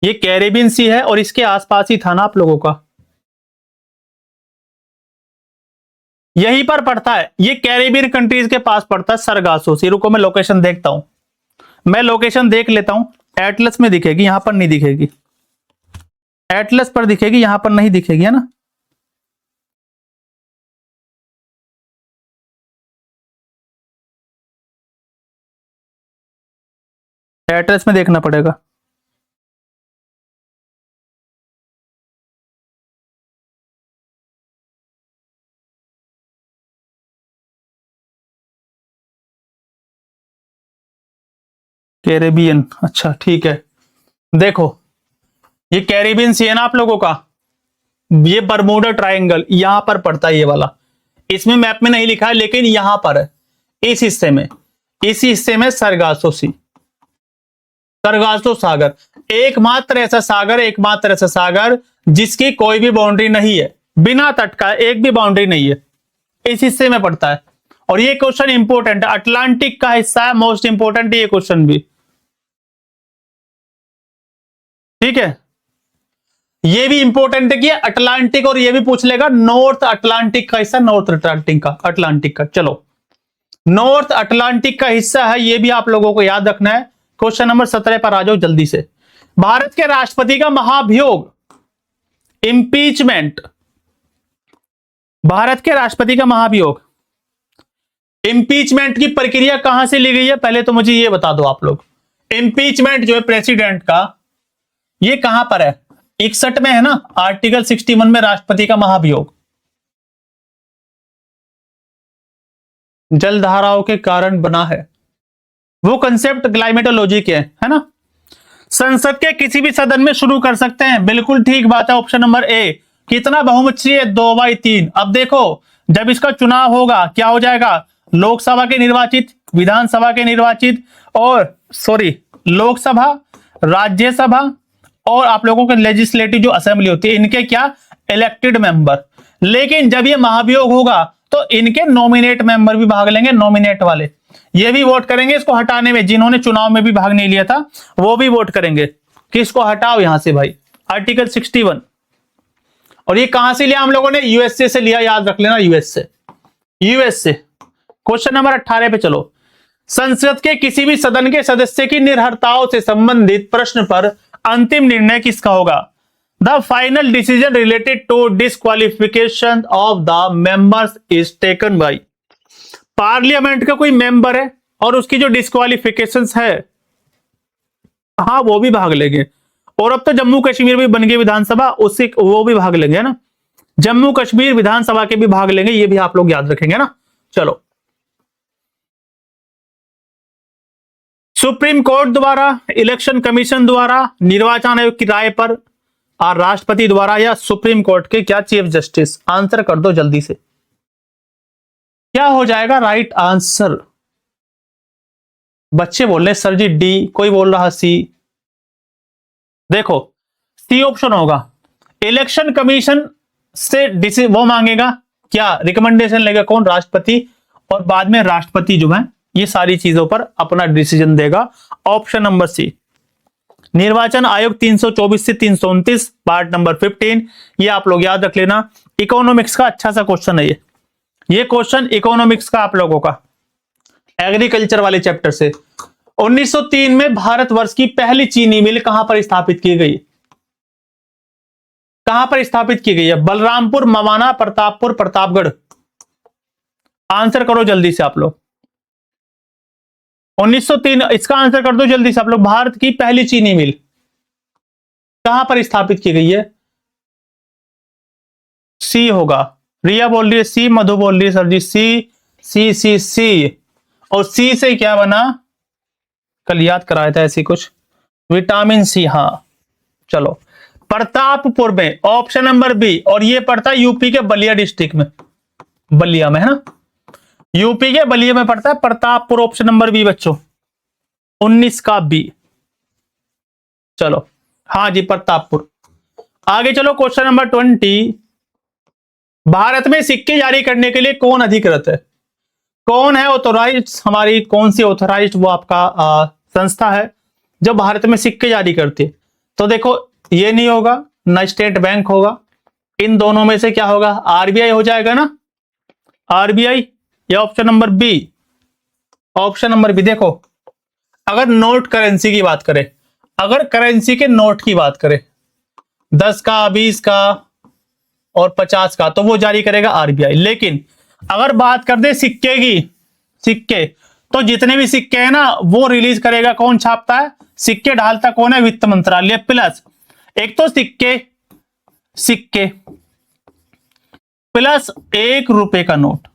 ये कैरेबियन सी है और इसके आसपास ही था ना आप लोगों का, यहीं पर पड़ता है, ये कैरेबियन कंट्रीज के पास पड़ता है सरगासोसी। रुको मैं लोकेशन देखता हूं, मैं लोकेशन देख लेता हूं। एटलस में दिखेगी, यहां पर नहीं दिखेगी, एटलस पर दिखेगी, यहां पर नहीं दिखेगी, है ना। एटलस में देखना पड़ेगा। कैरेबियन, अच्छा ठीक है। देखो ये कैरेबियन सी है ना आप लोगों का, ये बरमूडा ट्रायंगल यहां पर पड़ता है, ये वाला। इसमें मैप में नहीं लिखा है लेकिन यहां पर है, इस हिस्से में, इसी हिस्से में सरगासो सी, सरगासो सागर। एकमात्र ऐसा सागर, एकमात्र ऐसा सागर जिसकी कोई भी बाउंड्री नहीं है, बिना तट का एक भी बाउंड्री नहीं है, इस हिस्से में पड़ता है। और ये क्वेश्चन इंपोर्टेंट है, अटलांटिक का हिस्सा है, मोस्ट इंपोर्टेंट ये क्वेश्चन भी, ठीक है। ये भी इंपोर्टेंट है कि अटलांटिक, और ये भी पूछ लेगा नॉर्थ अटलांटिक का हिस्सा, नॉर्थ अटलांटिक का, अटलांटिक का। चलो नॉर्थ अटलांटिक का हिस्सा है, ये भी आप लोगों को याद रखना है। क्वेश्चन नंबर 17 पर आ जाओ जल्दी से। भारत के राष्ट्रपति का महाभियोग, इंपीचमेंट, भारत के राष्ट्रपति का महाभियोग, इंपीचमेंट की प्रक्रिया कहां से ली गई है, पहले तो मुझे ये बता दो आप लोग। इंपीचमेंट जो है प्रेसिडेंट का, ये कहां पर है? 61 में है ना, आर्टिकल 61 में राष्ट्रपति का महाभियोग। जलधाराओं के कारण बना है, वो कंसेप्ट क्लाइमेटोलॉजी के है ना। संसद के किसी भी सदन में शुरू कर सकते हैं, बिल्कुल ठीक बात है, ऑप्शन नंबर ए। कितना बहुमत चाहिए? 2/3। अब देखो जब इसका चुनाव होगा क्या हो जाएगा? लोकसभा के निर्वाचित, विधानसभा के निर्वाचित, और सॉरी लोकसभा, राज्यसभा और आप लोगों के लेजिस्लेटिव जो असेंबली होती है, इनके क्या? Elected member. लेकिन जब ये महाभियोग होगा तो इनके नॉमिनेट मेंबर भी भाग लेंगे, नॉमिनेट वाले, ये भी वोट करेंगे इसको हटाने में, जिन्होंने चुनाव में भी भाग नहीं लिया था वो भी वोट करेंगे कि इसको हटाओ यहां से भाई, आर्टिकल 61। और ये कहां से लिया हम लोगों ने? यूएसए से लिया, याद रख लेना, यूएस से, यूएस से। क्वेश्चन नंबर 18 पे चलो। संसद के किसी भी सदन के सदस्य की निर्भरताओं से संबंधित प्रश्न पर अंतिम निर्णय किसका होगा? The final decision related to disqualification of the members is taken by. Parliament का कोई मेंबर है और उसकी जो डिस्क्वालिफिकेशन है, हाँ वो भी भाग लेंगे। और अब तो जम्मू कश्मीर भी बन गई विधानसभा, उससे वो भी भाग लेंगे ना, जम्मू कश्मीर विधानसभा के भी भाग लेंगे, ये भी आप लोग याद रखेंगे ना। चलो सुप्रीम कोर्ट द्वारा, इलेक्शन कमीशन द्वारा, निर्वाचन आयोग की राय पर, और राष्ट्रपति द्वारा, या सुप्रीम कोर्ट के क्या चीफ जस्टिस? आंसर कर दो जल्दी से, क्या हो जाएगा राइट आंसर? बच्चे बोल रहे सर जी डी, कोई बोल रहा सी। देखो सी ऑप्शन होगा, इलेक्शन कमीशन से वो मांगेगा क्या? रिकमेंडेशन लेगा कौन? राष्ट्रपति, और बाद में राष्ट्रपति जो है ये सारी चीजों पर अपना डिसीजन देगा। Option number C. निर्वाचन आयोग 324 से 329, पार्ट नंबर 15, ये आप लोग याद रख लेना। इकोनॉमिक्स का अच्छा सा क्वेश्चन है ये क्वेश्चन इकोनॉमिक्स का आप लोगों का, एग्रीकल्चर वाले चैप्टर से। 1903 में भारतवर्ष की पहली चीनी मिल कहां पर स्थापित की गई? कहां पर स्थापित की गई है? बलरामपुर, मवाना, प्रतापपुर, प्रतापगढ़? आंसर करो जल्दी से आप लोग। 1903, इसका आंसर कर दो जल्दी से आप लोग। भारत की पहली चीनी मिल कहां पर स्थापित की गई है? सी होगा। रिया बोल रही है सी, मधु बोल रही है सर जी सी, सी सी सी। और सी से क्या बना? कल याद कराया था ऐसी कुछ, विटामिन सी। हाँ चलो, प्रतापपुर में, ऑप्शन नंबर बी। और ये पड़ता है यूपी के बलिया डिस्ट्रिक्ट में, बलिया में है ना, यूपी के बलिया में पड़ता है प्रतापपुर। ऑप्शन नंबर बी बच्चों, 19 का बी। चलो हाँ जी, प्रतापपुर। आगे चलो, क्वेश्चन नंबर 20। भारत में सिक्के जारी करने के लिए कौन अधिकृत है? कौन है ऑथोराइज? हमारी कौन सी ऑथोराइज वो आपका संस्था है जो भारत में सिक्के जारी करती है? तो देखो, ये नहीं होगा, ना स्टेट बैंक होगा, इन दोनों में से क्या होगा? आरबीआई हो जाएगा ना, आरबीआई, या option number B? Option number B. देखो, अगर नोट करेंसी की बात करें, अगर करेंसी के नोट की बात करें, 10 का, 20 का और 50 का, तो वो जारी करेगा आरबीआई। लेकिन अगर बात कर दे सिक्के की, सिक्के, तो जितने भी सिक्के हैं ना वो रिलीज करेगा कौन? छापता है सिक्के, ढालता कौन है? वित्त मंत्रालय। प्लस एक तो सिक्के, सिक्के प्लस 1 रुपए का नोट,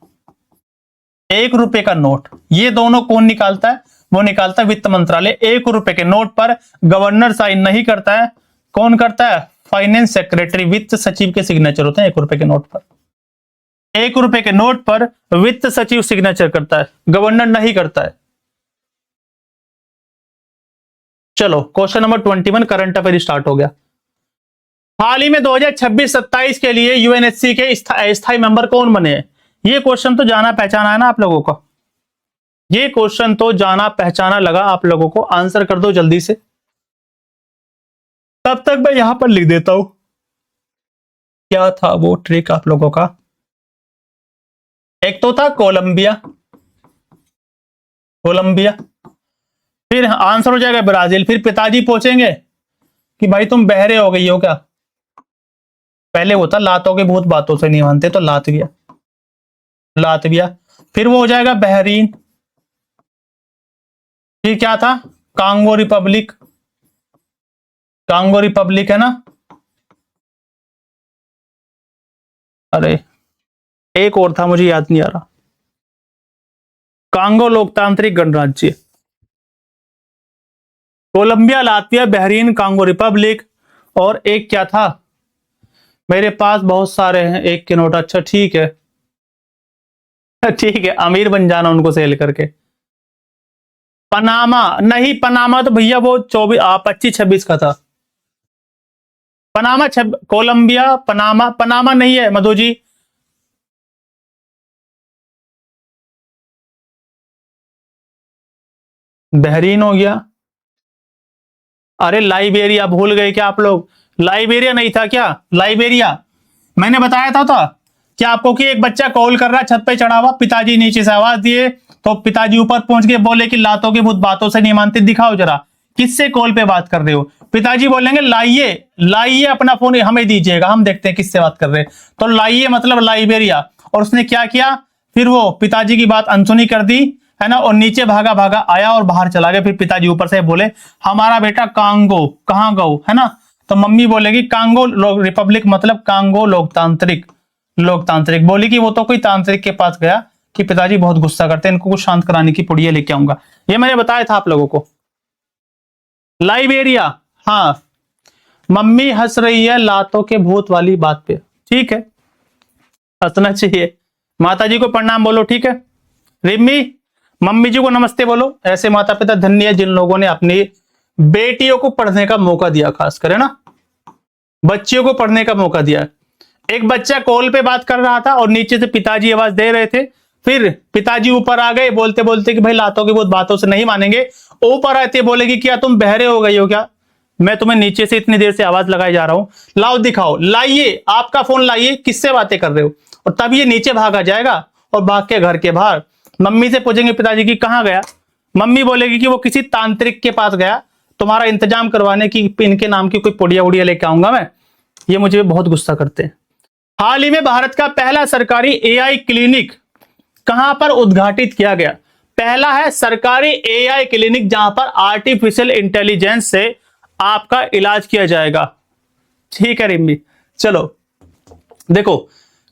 1 रुपए का नोट, ये दोनों कौन निकालता है? वो निकालता है वित्त मंत्रालय। 1 रुपए के नोट पर गवर्नर साइन नहीं करता है, कौन करता है? फाइनेंस सेक्रेटरी, वित्त सचिव के सिग्नेचर होते हैं 1 रुपए के नोट पर। 1 रुपए के नोट पर वित्त सचिव सिग्नेचर करता है, गवर्नर नहीं करता है। चलो, question number 21 current affair start हो गया। हाल ही में 2026-27 के लिए यूएनएससी के स्थायी मेंबर कौन बने हैं? ये क्वेश्चन तो जाना पहचाना है ना आप लोगों को, ये क्वेश्चन तो जाना पहचाना लगा आप लोगों को। आंसर कर दो जल्दी से, तब तक मैं यहां पर लिख देता हूं क्या था वो ट्रिक आप लोगों का। एक तो था कोलंबिया, कोलंबिया, फिर आंसर हो जाएगा ब्राजील। फिर पिताजी पूछेंगे कि भाई तुम बहरे हो गई हो क्या? पहले वो था लातों के भूत बातों से नहीं मानते, तो लातविया, लातविया। फिर वो हो जाएगा बहरीन। फिर क्या था? कांगो रिपब्लिक, कांगो रिपब्लिक है ना। अरे एक और था, मुझे याद नहीं आ रहा। कांगो लोकतांत्रिक गणराज्य, Colombia, Latvia, Bahrain, Congo republic, और एक क्या था? मेरे पास बहुत सारे हैं, एक के नोट। अच्छा ठीक है, ठीक है, अमीर बन जाना उनको सेल करके। पनामा नहीं, पनामा तो भैया वो 25-26 का था। पनामा कोलंबिया, पनामा, पनामा नहीं है मधु जी। बहरीन हो गया। अरे लाइबेरिया भूल गए क्या आप लोग? लाइबेरिया नहीं था क्या? लाइबेरिया मैंने बताया था क्या आपको कि एक बच्चा कॉल कर रहा है, छत पे चढ़ा हुआ, पिताजी नीचे से आवाज दिए, तो पिताजी ऊपर पहुंच के बोले कि लातों के भूत बातों से नहीं मानते, दिखाओ जरा किससे कॉल पे बात कर रहे हो। पिताजी बोलेंगे लाइए, लाइए अपना फोन हमें दीजिएगा, हम देखते हैं किससे बात कर रहे हैं। तो लाइए मतलब लाइबेरिया। और उसने क्या किया? फिर वो पिताजी की बात अनसुनी कर दी, है ना, और नीचे भागा भागा आया और बाहर चला गया। फिर पिताजी ऊपर से बोले हमारा बेटा कांगो, कहां गो, है ना। तो मम्मी बोलेगी कांगो रिपब्लिक मतलब कांगो लोकतांत्रिक, लोकतांत्रिक। बोली कि वो तो कोई तांत्रिक के पास गया कि पिताजी बहुत गुस्सा करते हैं, इनको कुछ शांत कराने की पुड़िया लेके आऊंगा। ये मैंने बताया था आप लोगों को। लाइबेरिया, हाँ। मम्मी हंस रही है लातों के भूत वाली बात पे, ठीक है, हंसना चाहिए। माता जी को प्रणाम बोलो, ठीक है। रिम्मी, मम्मी जी को नमस्ते बोलो। ऐसे माता पिता धन्य है जिन लोगों ने अपनी बेटियों को पढ़ने का मौका दिया, खास कर, है ना, बच्चियों को पढ़ने का मौका दिया। एक बच्चा कॉल पे बात कर रहा था और नीचे से पिताजी आवाज दे रहे थे। फिर पिताजी ऊपर आ गए बोलते बोलते कि भाई लातों की बहुत बातों से नहीं मानेंगे। ऊपर आते बोलेगी क्या तुम बहरे हो गई हो क्या? मैं तुम्हें नीचे से इतनी देर से आवाज लगाए जा रहा हूं, लाओ दिखाओ, लाइए आपका फोन लाइए, किससे बातें कर रहे हो। और तब ये नीचे भागा जाएगा और भाग के घर के बाहर मम्मी से पूछेंगे पिताजी की कहां गया, मम्मी बोलेगी कि वो किसी तांत्रिक के पास गया तुम्हारा इंतजाम करवाने की, इनके नाम की कोई पुड़िया उड़िया लेके आऊंगा मैं। ये मुझे बहुत गुस्सा करते हैं। हाल ही में भारत का पहला सरकारी एआई क्लिनिक कहां पर उद्घाटित किया गया? पहला है सरकारी एआई क्लिनिक जहां पर आर्टिफिशियल इंटेलिजेंस से आपका इलाज किया जाएगा। ठीक है रिम्मी, चलो देखो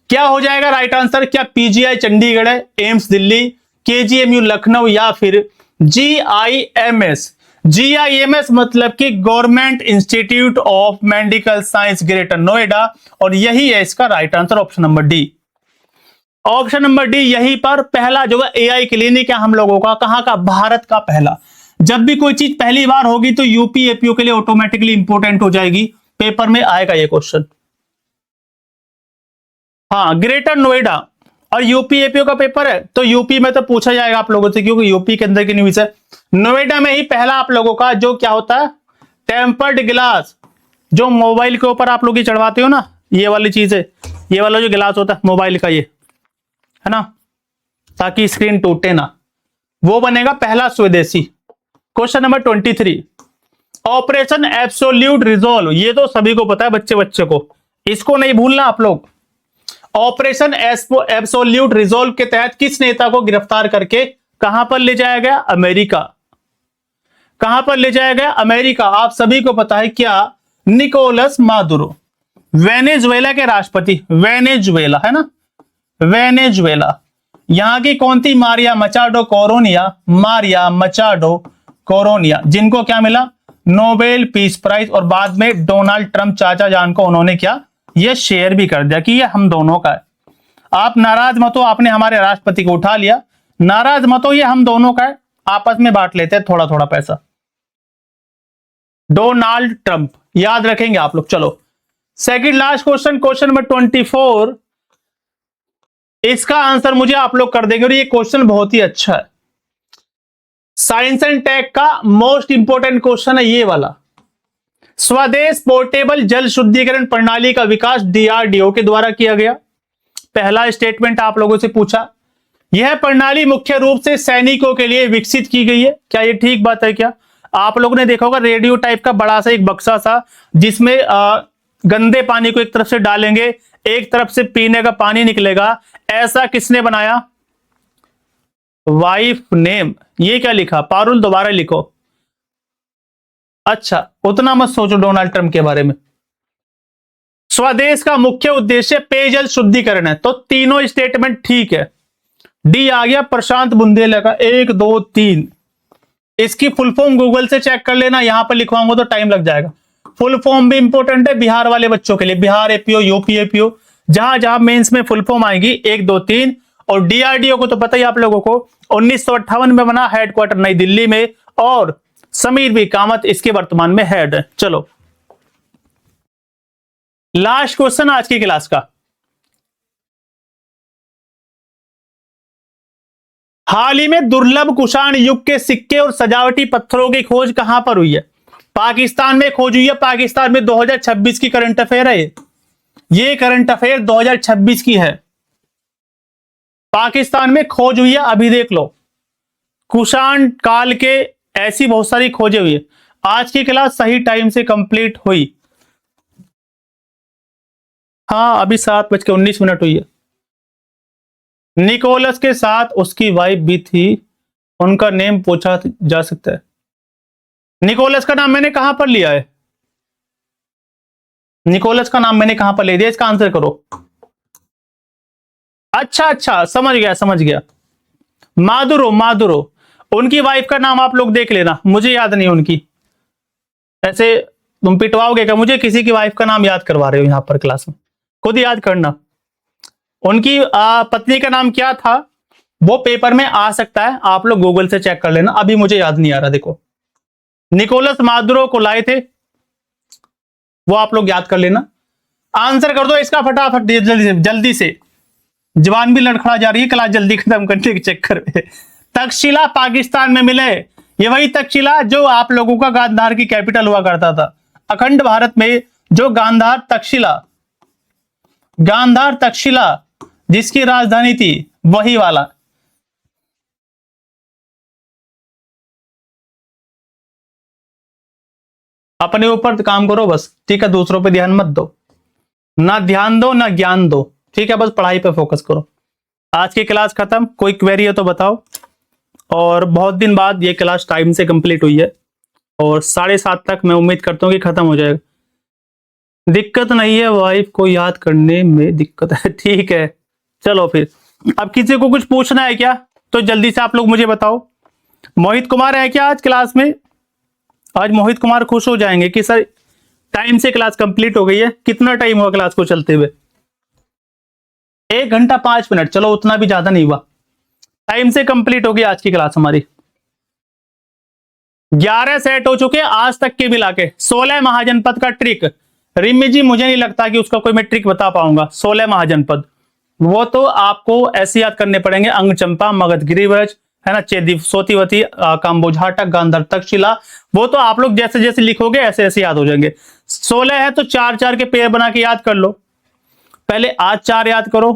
क्या हो जाएगा राइट आंसर। क्या पीजीआई चंडीगढ़ है, एम्स दिल्ली, केजीएमयू लखनऊ या फिर जीआईएमएस? जीआईएमएस मतलब कि government institute of medical science greater Noida, और यही है इसका right answer option number D. Option number D, यहीं पर पहला जो है एआई क्लिनिक है हम लोगों का, कहां का? भारत का पहला। जब भी कोई चीज पहली बार होगी तो यूपी एपीओ के लिए ऑटोमेटिकली इंपोर्टेंट हो जाएगी, पेपर में आएगा ये क्वेश्चन। हाँ, ग्रेटर नोएडा और यूपी एपीओ का पेपर है तो यूपी में तो पूछा जाएगा आप लोगों से, क्योंकि यूपी के अंदर की न्यूज है। नोएडा में ही पहला आप लोगों का जो क्या होता है, टेम्पर्ड ग्लास, जो मोबाइल के ऊपर आप लोग ये चढ़वाते हो ना, ये वाली चीज है, ये वाला जो गिलास होता है मोबाइल का, ये है ना, ताकि स्क्रीन टूटे ना, वो बनेगा पहला स्वदेशी। Question number 23, operation absolute resolve, ये तो सभी को पता है बच्चे को, इसको नहीं भूलना आप लोग। ऑपरेशन एब्सोल्यूट रिजॉल्व के तहत किस नेता को गिरफ्तार करके कहां पर ले जाया गया? अमेरिका। कहां पर ले जाया गया? अमेरिका। आप सभी को पता है क्या? निकोलस मादुरो, वेनेजुएला के राष्ट्रपति, वेनेजुएला है ना, वेनेजुएला। यहां की कौन थी? मारिया मचाडो कोरोनिया, मारिया मचाडो कोरोनिया, जिनको क्या मिला? Nobel peace prize. और बाद में डोनाल्ड ट्रंप चाचा जान को उन्होंने क्या, ये शेयर भी कर दिया कि ये हम दोनों का है। आप नाराज मत हो, आपने हमारे राष्ट्रपति को उठा लिया, नाराज मत हो, ये हम दोनों का है, आपस में बांट लेते हैं थोड़ा थोड़ा पैसा। डोनाल्ड ट्रंप, याद रखेंगे आप लोग। चलो second last question, question number 24, इसका आंसर मुझे आप लोग कर देंगे और ये क्वेश्चन बहुत ही अच्छा है। साइंस एंड टेक का मोस्ट इंपोर्टेंट क्वेश्चन है ये वाला। स्वदेश पोर्टेबल जल शुद्धिकरण प्रणाली का विकास डीआरडीओ के द्वारा किया गया। पहला स्टेटमेंट आप लोगों से पूछा, यह प्रणाली मुख्य रूप से सैनिकों के लिए विकसित की गई है। क्या ये ठीक बात है? क्या आप लोगों ने देखा होगा रेडियो टाइप का बड़ा सा एक बक्सा सा, जिसमें गंदे पानी को एक तरफ से डालेंगे, एक तरफ से पीने का पानी निकलेगा, ऐसा किसने बनाया? Wife name. ये क्या लिखा? पारुल दोबारा लिखो। अच्छा, उतना मत सोचो डोनाल्ड ट्रंप के बारे में। स्वदेश का मुख्य उद्देश्य पेयजल शुद्धिकरण है, तो तीनों स्टेटमेंट ठीक है। डी आ गया प्रशांत बुंदेला का, 1 2 3। इसकी फुल फॉर्म गूगल से चेक कर लेना, यहां पर लिखवाऊंगा तो टाइम लग जाएगा। फुल फॉर्म भी इंपॉर्टेंट है बिहार वाले बच्चों के लिए, बिहार एपीओ, यूपी एपीओ, जहां जहां मेंस में फुल फॉर्म आएगी 1 2 3। और डीआरडीओ को तो पता ही आप लोगों को, 1958 में बना, हेडक्वार्टर नई दिल्ली में, और समीर बी कामत इसके वर्तमान में हेड है। चलो लास्ट क्वेश्चन आज की क्लास का। हाल ही में दुर्लभ कुषाण युग के सिक्के और सजावटी पत्थरों की खोज कहां पर हुई है? पाकिस्तान में खोज हुई है। पाकिस्तान में 2026 की करंट अफेयर है ये करंट अफेयर 2026 की है। पाकिस्तान में खोज हुई है, अभी देख लो। कुषाण काल के ऐसी बहुत सारी खोजें हुई है। आज की क्लास सही टाइम से कंप्लीट हुई। हाँ, अभी 7:19 हुई है। निकोलस के साथ उसकी वाइफ भी थी, उनका नेम पूछा जा सकता है। निकोलस का नाम मैंने कहां पर लिया है? निकोलस का नाम मैंने कहां पर ले दिया? इसका आंसर करो। अच्छा, समझ गया। मादुरो, उनकी वाइफ का नाम आप लोग देख लेना, मुझे याद नहीं उनकी। ऐसे तुम पिटवाओगे क्या मुझे? किसी की वाइफ का नाम याद करवा रहे हो यहां पर क्लास में, खुद याद करना। उनकी पत्नी का नाम क्या था वो पेपर में आ सकता है, आप लोग गूगल से चेक कर लेना, अभी मुझे याद नहीं आ रहा। देखो निकोलस मादुरो को लाए थे, वो आप लोग याद कर लेना। आंसर कर दो इसका फटाफट, जल्दी से। जवान भी लड़खड़ा जा रही है क्लास जल्दी खत्म करने के चक्कर में। तक्षशिला पाकिस्तान में मिले, ये वही तक्षशिला जो आप लोगों का गांधार की कैपिटल हुआ करता था। अखंड भारत में जो गांधार तक्षशिला जिसकी राजधानी थी, वही वाला। अपने ऊपर काम करो बस, ठीक है, दूसरों पे ध्यान मत दो, ना ध्यान दो ना ज्ञान दो, ठीक है, बस पढ़ाई पे फोकस करो। आज की क्लास खत्म, कोई क्वेरी है तो बताओ। और बहुत दिन बाद ये क्लास टाइम से कंप्लीट हुई है और 7:30 तक मैं उम्मीद करता हूँ कि खत्म हो जाएगा। दिक्कत नहीं है, वाइफ को याद करने में दिक्कत है, ठीक है। चलो फिर, अब किसी को कुछ पूछना है क्या तो जल्दी से आप लोग मुझे बताओ। मोहित कुमार है क्या आज क्लास में? आज मोहित कुमार खुश हो जाएंगे कि सर टाइम से क्लास कंप्लीट हो गई है। कितना टाइम हुआ क्लास को चलते हुए? 1 घंटा 5 मिनट, चलो उतना भी ज्यादा नहीं हुआ, टाइम से कंप्लीट हो गई आज की क्लास हमारी। 11 सेट हो चुके आज तक के मिला के। 16 महाजनपद का ट्रिक, रिमी जी मुझे नहीं लगता कि उसका कोई मैं ट्रिक बता पाऊंगा। 16 महाजनपद वो तो आपको ऐसे याद करने पड़ेंगे, अंग चंपा, मगध गिरिव्रज, है ना, चेदी, सोतीवती, काम्बोझाटक, गांधार तक्षशिला, वो तो आप लोग जैसे जैसे लिखोगे ऐसे ऐसे याद हो जाएंगे। 16 है तो 4-4 के पेयर बना के याद कर लो। पहले आज 4 याद करो,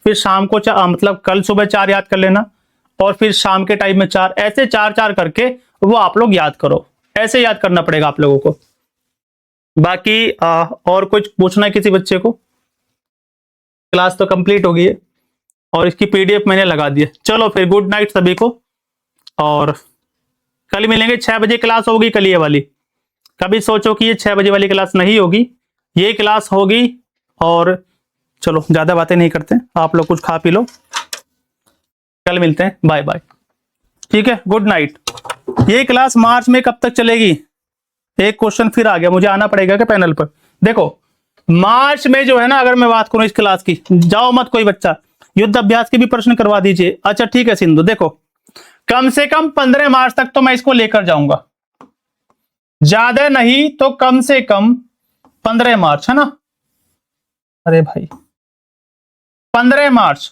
फिर शाम को मतलब कल सुबह 4 याद कर लेना, और फिर शाम के टाइम में 4, ऐसे 4-4 करके वो आप लोग याद करो। ऐसे याद करना पड़ेगा आप लोगों को। बाकी और कुछ पूछना है किसी बच्चे को? क्लास तो कंप्लीट हो गई है और इसकी पीडीएफ मैंने लगा दी है। चलो फिर, गुड नाइट सभी को, और कल मिलेंगे। 6 बजे क्लास होगी कल ये वाली। कभी सोचो कि ये 6 बजे वाली क्लास नहीं होगी, ये क्लास होगी। और चलो ज्यादा बातें नहीं करते, आप लोग कुछ खा पी लो, कल मिलते हैं, बाय बाय, ठीक है, गुड नाइट। ये क्लास मार्च में कब तक चलेगी? एक क्वेश्चन फिर आ गया, मुझे आना पड़ेगा क्या पैनल पर? देखो मार्च में जो है ना, अगर मैं बात करूं इस क्लास की, जाओ मत कोई बच्चा, युद्ध अभ्यास के भी प्रश्न करवा दीजिए। अच्छा ठीक है सिंधु, देखो कम से कम 15 मार्च तक तो मैं इसको लेकर जाऊंगा, ज्यादा नहीं तो कम से कम 15 मार्च, है ना? अरे भाई 15 मार्च,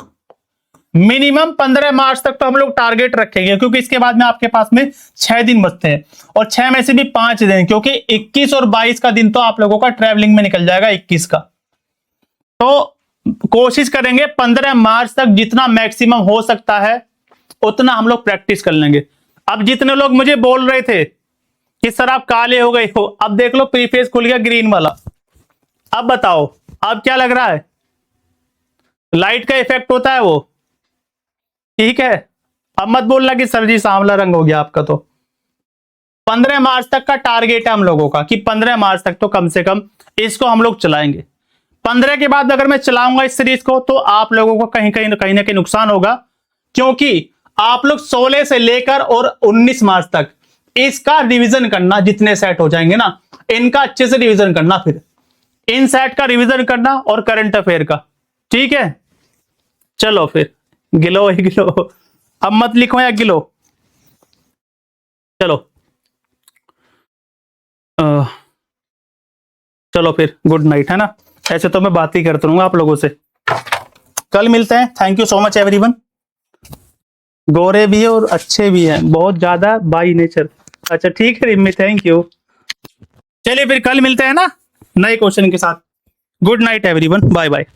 मिनिमम 15 मार्च तक तो हम लोग टारगेट रखेंगे, क्योंकि इसके बाद में आपके पास में 6 दिन बचते हैं, और 6 में से भी 5 दिन, क्योंकि 21 और 22 का दिन तो आप लोगों का ट्रैवलिंग में निकल जाएगा, 21 का। तो कोशिश करेंगे 15 मार्च तक जितना मैक्सिमम हो सकता है उतना हम लोग प्रैक्टिस कर लेंगे। अब जितने लोग मुझे बोल रहे थे कि सर आप काले हो गए हो, अब देख लो प्रीफेस खुल गया ग्रीन वाला। अब बताओ अब क्या लग रहा है? लाइट का इफेक्ट होता है वो, ठीक है। अब मत बोलना कि सर जी सांवला रंग हो गया आपका। तो 15 मार्च तक का टारगेट है हम लोगों का कि 15 मार्च तक तो कम से कम इसको हम लोग चलाएंगे। 15 के बाद अगर मैं चलाऊंगा इस सीरीज को तो आप लोगों को कहीं ना कहीं नुकसान होगा, क्योंकि आप लोग 16 से लेकर और 19 मार्च तक इसका रिवीजन करना, जितने सेट हो जाएंगे ना इनका अच्छे से रिवीजन करना, फिर इन सेट का रिवीजन करना और करंट अफेयर का, ठीक है। चलो फिर, गिलो ही गिलो, अब मत लिखो या गिलो। चलो चलो फिर, गुड नाइट, है ना? ऐसे तो मैं बात ही करता रहूंगा आप लोगों से। कल मिलते हैं। Thank you so much everyone. गोरे भी है और अच्छे भी हैं, बहुत ज्यादा बाई नेचर। अच्छा ठीक है रिमी, थैंक यू। चलिए फिर कल मिलते हैं ना नए क्वेश्चन के साथ। Good night everyone, bye bye.